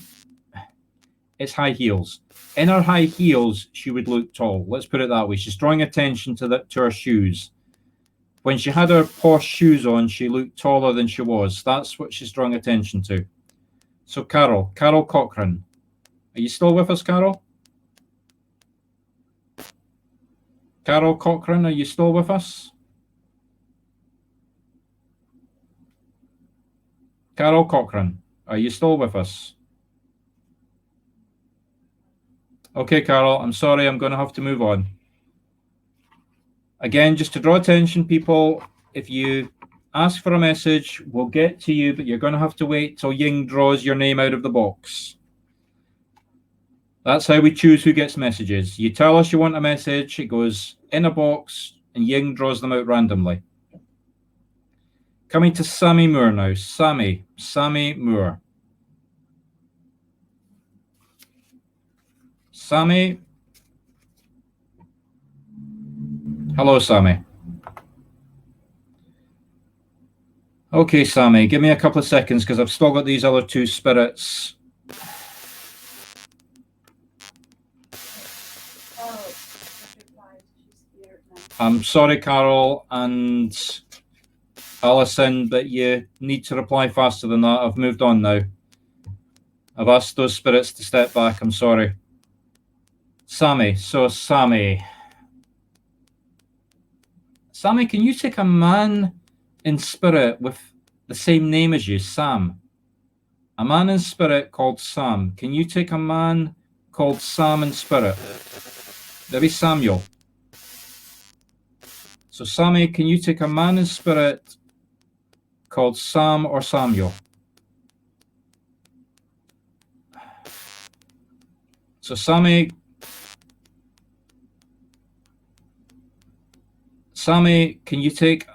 Speaker 1: It's high heels. In her high heels, she would look tall. Let's put it that way. She's drawing attention to her shoes. When she had her posh shoes on, she looked taller than she was. That's what she's drawing attention to. So Carol Cochran. Are you still with us, Carol? Carol Cochran, are you still with us? Carol Cochran, are you still with us? Okay, Carol, I'm sorry, I'm going to have to move on. Again, just to draw attention, people, if you ask for a message, we'll get to you, but you're going to have to wait till Ying draws your name out of the box. That's how we choose who gets messages. You tell us you want a message, it goes in a box, and Ying draws them out randomly. Coming to Sammy Moore now. Sammy Moore. Sammy. Hello, Sammy. Okay, Sammy, give me a couple of seconds because I've still got these other two spirits. I'm sorry, Carol and Alison, but you need to reply faster than that. I've moved on now. I've asked those spirits to step back. I'm sorry. Sammy, so Sammy, can you take a man in spirit with the same name as you, Sam? A man in spirit called Sam. Can you take a man called Sam in spirit? Maybe Samuel. So Sammy, can you take a man in spirit called Sam or Samuel? So Sammy, can you take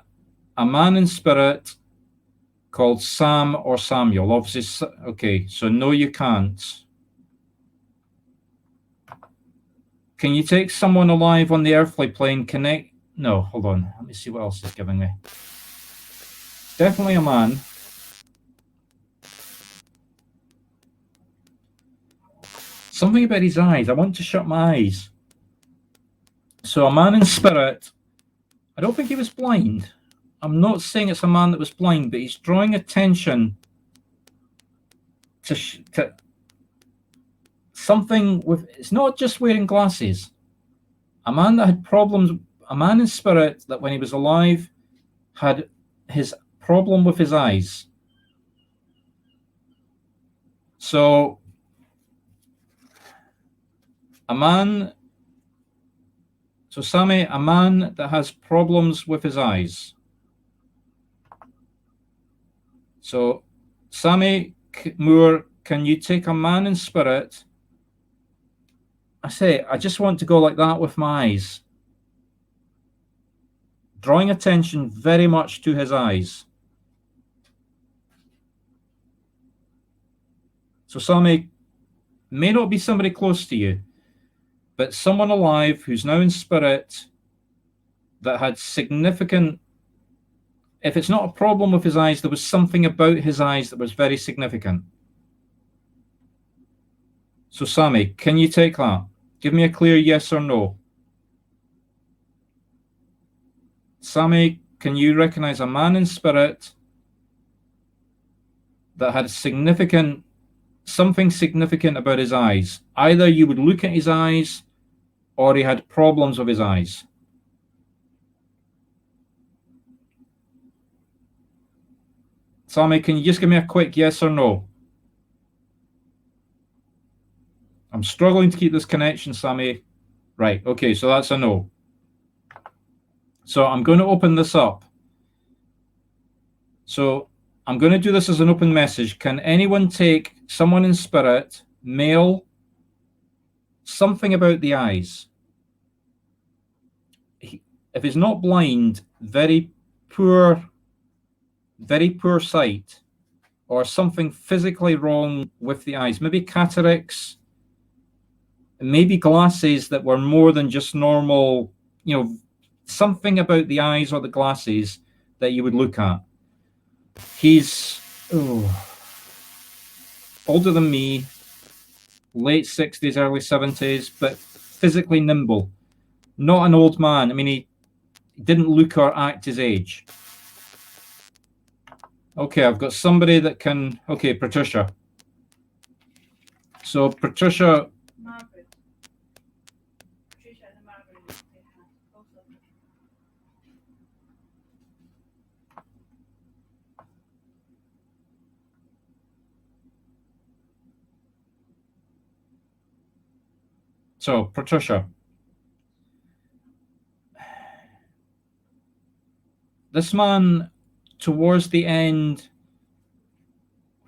Speaker 1: a man in spirit called Sam or Samuel? Obviously, okay, so no, you can't. Can you take someone alive on the earthly plane? No, hold on. Let me see what else it's giving me. Definitely a man. Something about his eyes. I want to shut my eyes. So a man in spirit. I don't think he was blind. I'm not saying it's a man that was blind, but he's drawing attention to something with. It's not just wearing glasses. A man that had problems. A man in spirit that when he was alive had his problem with his eyes. So a man. So Sammy, a man that has problems with his eyes. So Sammy Moore, can you take a man in spirit? I just want to go like that with my eyes. Drawing attention very much to his eyes. So Sammy, may not be somebody close to you, but someone alive who's now in spirit that had significant, if it's not a problem with his eyes, there was something about his eyes that was very significant. So Sammy, can you take that? Give me a clear yes or no. Sammy, can you recognize a man in spirit that had something significant about his eyes? Either you would look at his eyes or he had problems with his eyes. Sammy, can you just give me a quick yes or no? I'm struggling to keep this connection, Sammy. Right, okay, so that's a no. So I'm going to open this up. So I'm going to do this as an open message. Can anyone take someone in spirit, male, something about the eyes? If he's not blind, very poor sight. or something physically wrong with the eyes, maybe cataracts, maybe glasses that were more than just normal, something about the eyes or the glasses that you would look at. He's older than me, late 60s, early 70s, but physically nimble. Not an old man. I mean, he didn't look or act his age. Okay, I've got somebody that can... Okay, Patricia. So, Patricia...
Speaker 2: Margaret. Patricia and Margaret. Both of them.
Speaker 1: So, Patricia. This man, towards the end,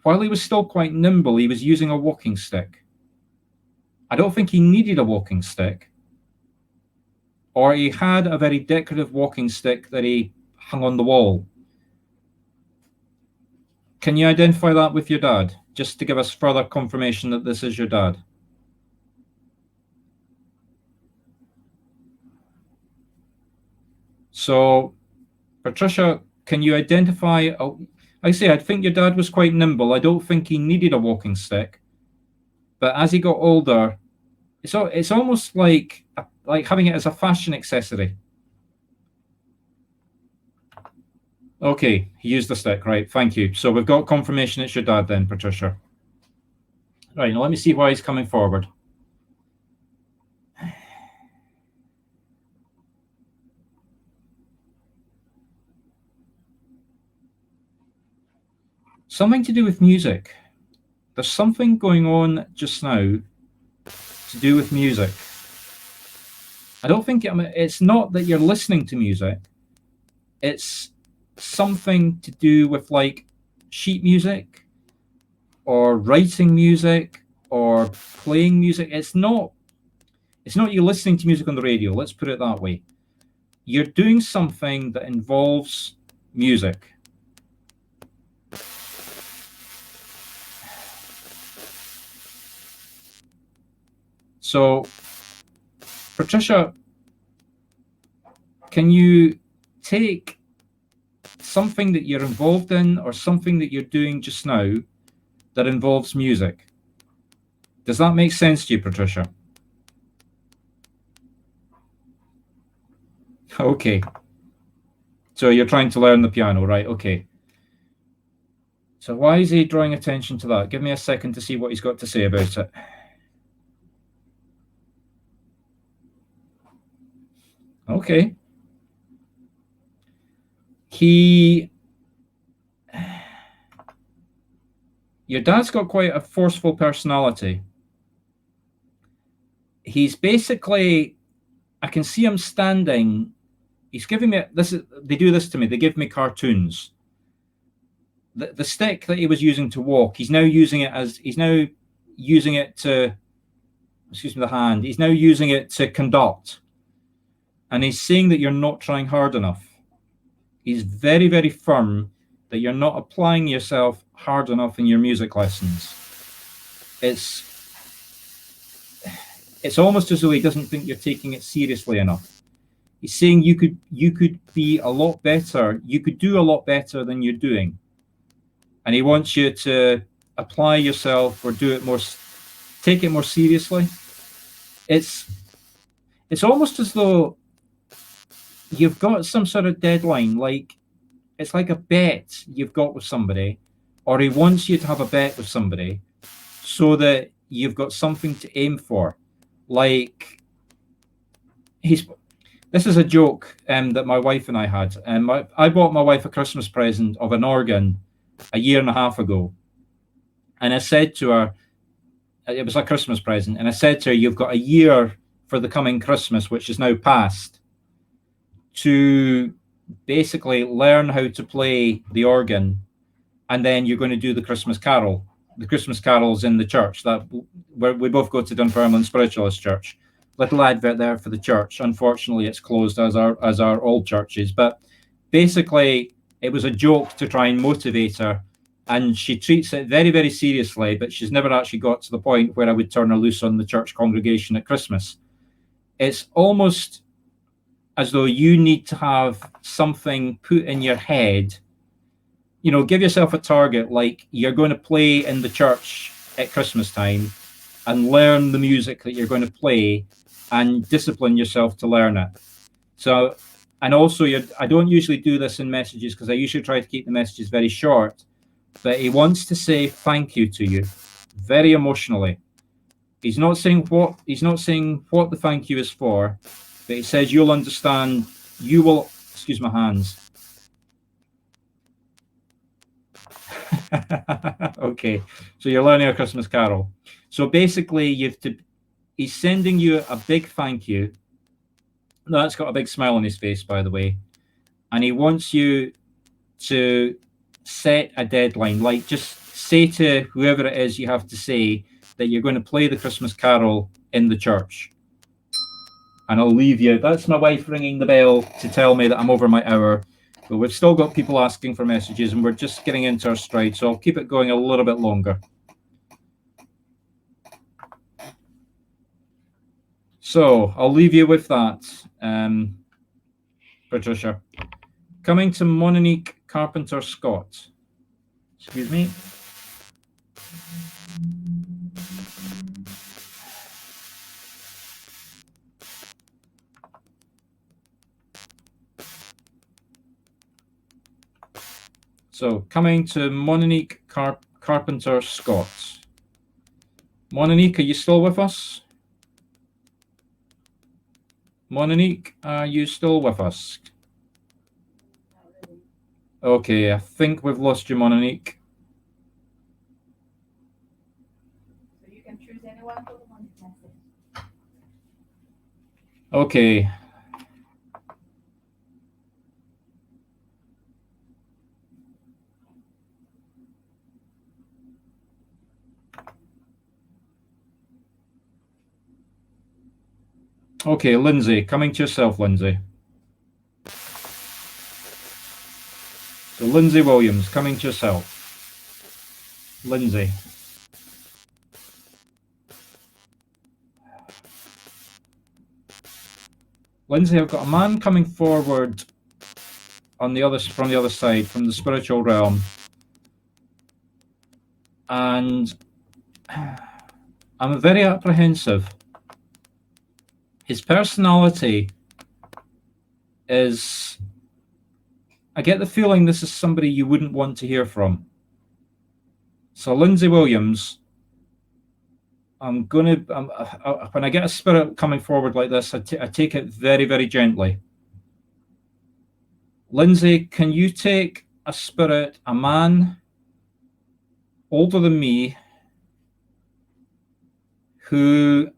Speaker 1: while he was still quite nimble, he was using a walking stick. I don't think he needed a walking stick, or he had a very decorative walking stick that he hung on the wall. Can you identify that with your dad, just to give us further confirmation that this is your dad? So, Patricia, can you identify... I say, I think your dad was quite nimble. I don't think he needed a walking stick. But as he got older, it's almost like having it as a fashion accessory. Okay, he used the stick, right? Thank you. So we've got confirmation it's your dad then, Patricia. Right, now let me see why he's coming forward. Something to do with music. There's something going on just now to do with music. I don't think it's not that you're listening to music. It's something to do with like sheet music or writing music or playing music. It's not you listening to music on the radio. Let's put it that way. You're doing something that involves music. So, Patricia, can you take something that you're involved in or something that you're doing just now that involves music? Does that make sense to you, Patricia? Okay. So you're trying to learn the piano, right? Okay. So why is he drawing attention to that? Give me a second to see what he's got to say about it. Okay. Your dad's got quite a forceful personality. He's basically, I can see him standing. He's giving me they do this to me. They give me cartoons. The stick that he was using to walk, he's now using it to, excuse me, the hand. He's now using it to conduct. And he's saying that you're not trying hard enough. He's very, very firm that you're not applying yourself hard enough in your music lessons. It's almost as though he doesn't think you're taking it seriously enough. He's saying you could be a lot better. You could do a lot better than you're doing. And he wants you to apply yourself or do it more, take it more seriously. It's almost as though you've got some sort of deadline, like it's like a bet you've got with somebody, or he wants you to have a bet with somebody so that you've got something to aim for. Like this is a joke that my wife and I had. I bought my wife a Christmas present of an organ a year and a half ago. And I said to her, it was a Christmas present, and I said to her, you've got a year for the coming Christmas, which is now past, to basically learn how to play the organ, and then you're going to do the Christmas carol. The Christmas carols in the church where we both go to Dunfermline Spiritualist Church. Little advert there for the church. Unfortunately, it's closed as our old churches. But basically, it was a joke to try and motivate her and she treats it very, very seriously, but she's never actually got to the point where I would turn her loose on the church congregation at Christmas. It's almost as though you need to have something put in your head. You know, give yourself a target, like you're going to play in the church at Christmas time and learn the music that you're going to play and discipline yourself to learn it. So, and also, I don't usually do this in messages because I usually try to keep the messages very short. But he wants to say thank you to you, very emotionally. He's not saying what the thank you is for, but he says you'll understand. You will. Excuse my hands. Okay, so you're learning a Christmas carol. So basically, he's sending you a big thank you. That's got a big smile on his face, by the way, and he wants you to set a deadline. Like, just say to whoever it is you have to say that you're going to play the Christmas carol in the church. And I'll leave you. That's my wife ringing the bell to tell me that I'm over my hour. But we've still got people asking for messages, and we're just getting into our stride. So I'll keep it going a little bit longer. So I'll leave you with that, Patricia. Coming to Monique Carpenter Scott. Excuse me. So coming to Monique Carpenter Scott. Monique, are you still with us? Monique, are you still with us? Okay, I think we've lost you, Monique.
Speaker 2: So you can choose anyone for the one message.
Speaker 1: Okay. Okay, Lindsay, coming to yourself, Lindsay. So Lindsay Williams, coming to yourself. Lindsay. Lindsay, I've got a man coming forward from the other side, from the spiritual realm. And I'm very apprehensive. His personality is, I get the feeling this is somebody you wouldn't want to hear from. So Lindsay Williams, when I get a spirit coming forward like this, I take it very, very gently. Lindsay, can you take a spirit, a man older than me, who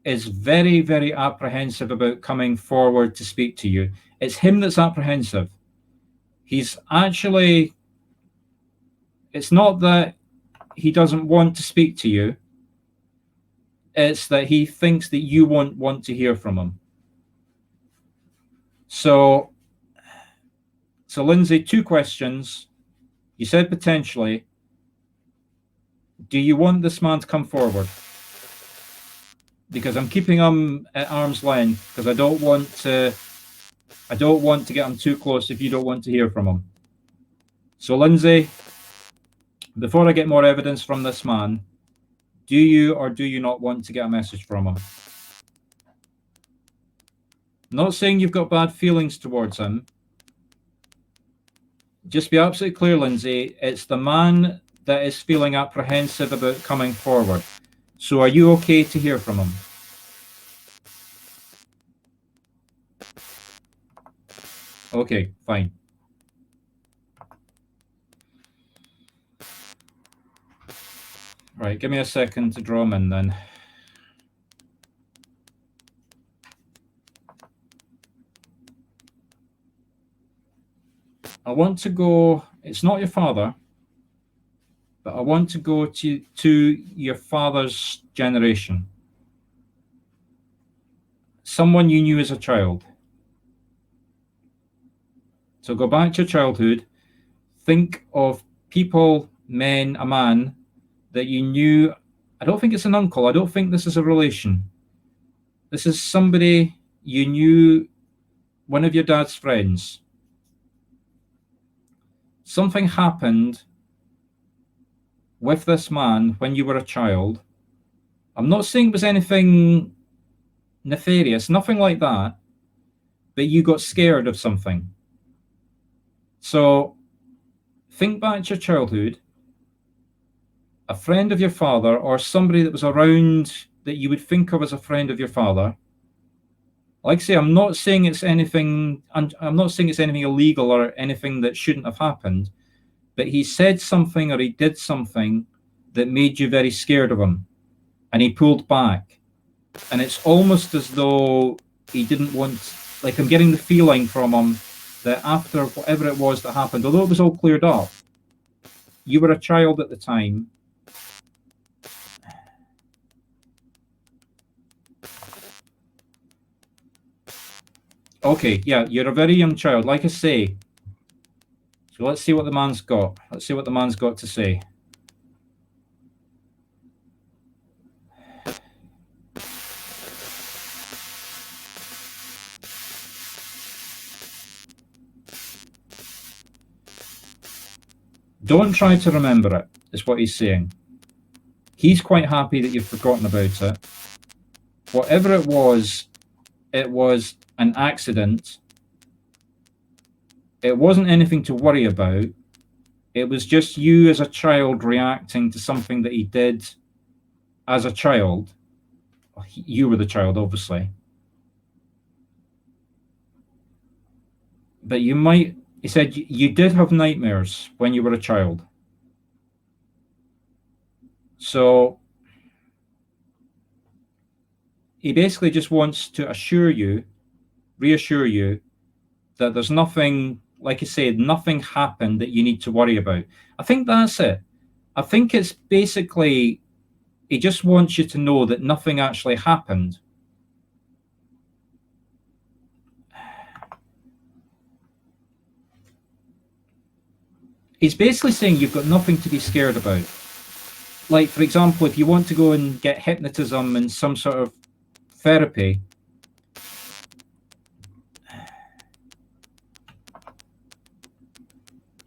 Speaker 1: is very, very apprehensive about coming forward to speak to you? It's him that's apprehensive. He's actually, it's not that he doesn't want to speak to you. It's that he thinks that you won't want to hear from him. So Lindsay, 2 questions. You said potentially. Do you want this man to come forward? Because I'm keeping him at arm's length because I don't want to get him too close if you don't want to hear from him. So Lindsay, before I get more evidence from this man, do you or do you not want to get a message from him? I'm not saying you've got bad feelings towards him. Just be absolutely clear, Lindsay, it's the man that is feeling apprehensive about coming forward. So are you okay to hear from him? Okay, fine. Right, give me a second to draw him in then. I want to go, it's not your father, but I want to go to your father's generation. Someone you knew as a child. So go back to your childhood, think of people a man that you knew. I don't think it's an uncle. I don't think this is a relation. This is somebody you knew, one of your dad's friends. Something happened with this man when you were a child. I'm not saying it was anything nefarious, nothing like that, but you got scared of something. So think back to your childhood, a friend of your father or somebody that was around that you would think of as a friend of your father. Like I say, I'm not saying it's anything illegal or anything that shouldn't have happened, but he said something or he did something that made you very scared of him, and he pulled back. And it's almost as though he didn't want, like, I'm getting the feeling from him that after whatever it was that happened, although it was all cleared up, you were a child at the time. Okay, yeah, you're a very young child, like I say. So let's see what the man's got. Let's see what the man's got to say. Don't try to remember it, is what he's saying. He's quite happy that you've forgotten about it. Whatever it was an accident. It wasn't anything to worry about. It was just you as a child reacting to something that he did as a child. You were the child, obviously. But he said you did have nightmares when you were a child. So he basically just wants to reassure you that there's nothing, like I said, nothing happened that you need to worry about. I think that's it. I think it's basically, he just wants you to know that nothing actually happened. He's basically saying you've got nothing to be scared about. Like, for example, if you want to go and get hypnotism and some sort of therapy,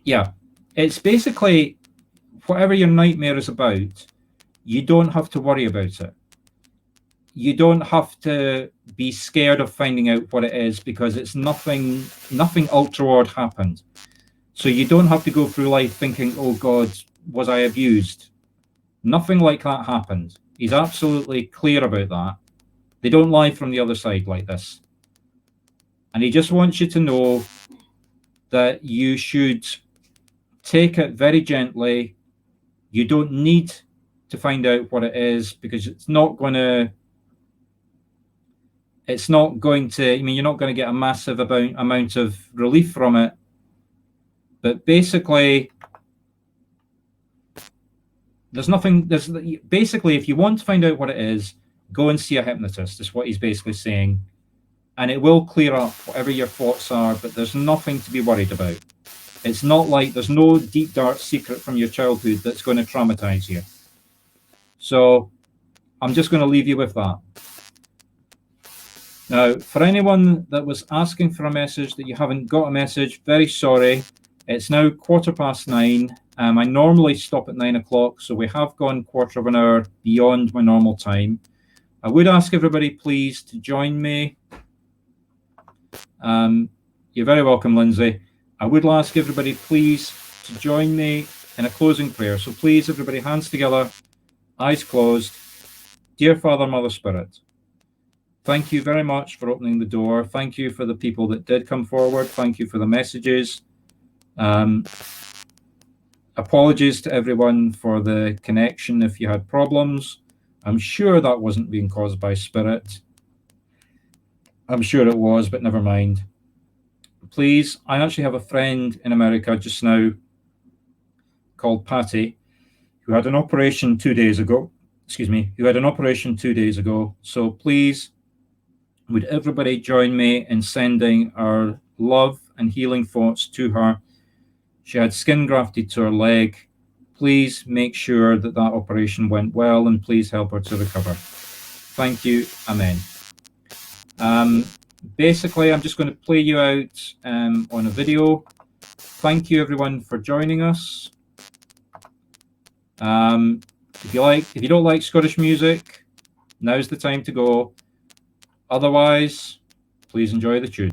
Speaker 1: yeah, it's basically whatever your nightmare is about, you don't have to worry about it. You don't have to be scared of finding out what it is, because it's nothing untoward happened. So you don't have to go through life thinking, oh God, was I abused? Nothing like that happened. He's absolutely clear about that. They don't lie from the other side like this. And he just wants you to know that you should take it very gently. You don't need to find out what it is, because it's not going to, I mean, you're not going to get a massive amount of relief from it. But basically, basically, if you want to find out what it is, go and see a hypnotist, is what he's basically saying. And it will clear up whatever your thoughts are, but there's nothing to be worried about. It's not like there's no deep, dark secret from your childhood that's going to traumatize you. So I'm just going to leave you with that. Now, for anyone that was asking for a message that you haven't got a message, very sorry. It's now 9:15. I normally stop at 9 o'clock, so we have gone quarter of an hour beyond my normal time. I would ask everybody, please, to join me. You're very welcome, Lindsay. I would ask everybody, please, to join me in a closing prayer. So please, everybody, hands together, eyes closed. Dear Father, Mother, Spirit, thank you very much for opening the door. Thank you for the people that did come forward. Thank you for the messages. Apologies to everyone for the connection if you had problems. I'm sure that wasn't being caused by spirit. I'm sure it was, but never mind. Please, I actually have a friend in America just now called Patty, who had an operation 2 days ago. So please, would everybody join me in sending our love and healing thoughts to her? She had skin grafted to her leg. please make sure that that operation went well, and please help her to recover. Thank you. Amen. Basically, I'm just going to play you out on a video. Thank you, everyone, for joining us. If you don't like Scottish music, now's the time to go. Otherwise, please enjoy the tune.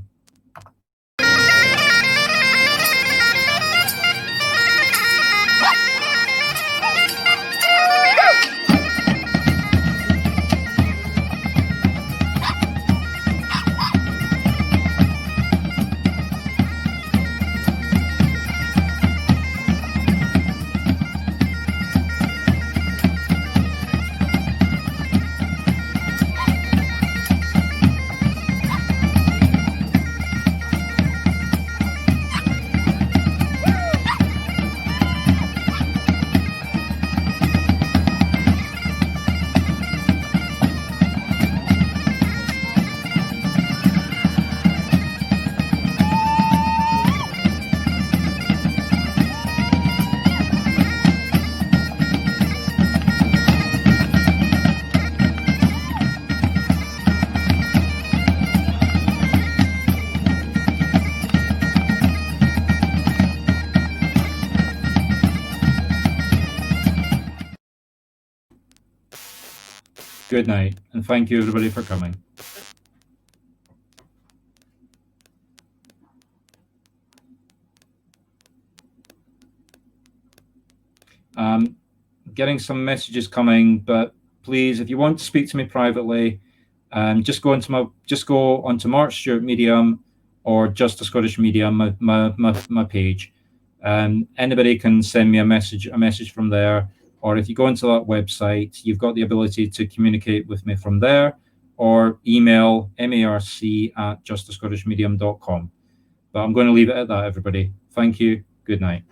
Speaker 1: Good night, and thank you, everybody, for coming. Getting some messages coming, but please, if you want to speak to me privately, just go onto Marc Stuart Medium or Just a Scottish Medium, my page. Anybody can send me a message from there, or if you go into that website, you've got the ability to communicate with me from there, or email marc@justascottishmedium.com. But I'm going to leave it at that, everybody. Thank you. Good night.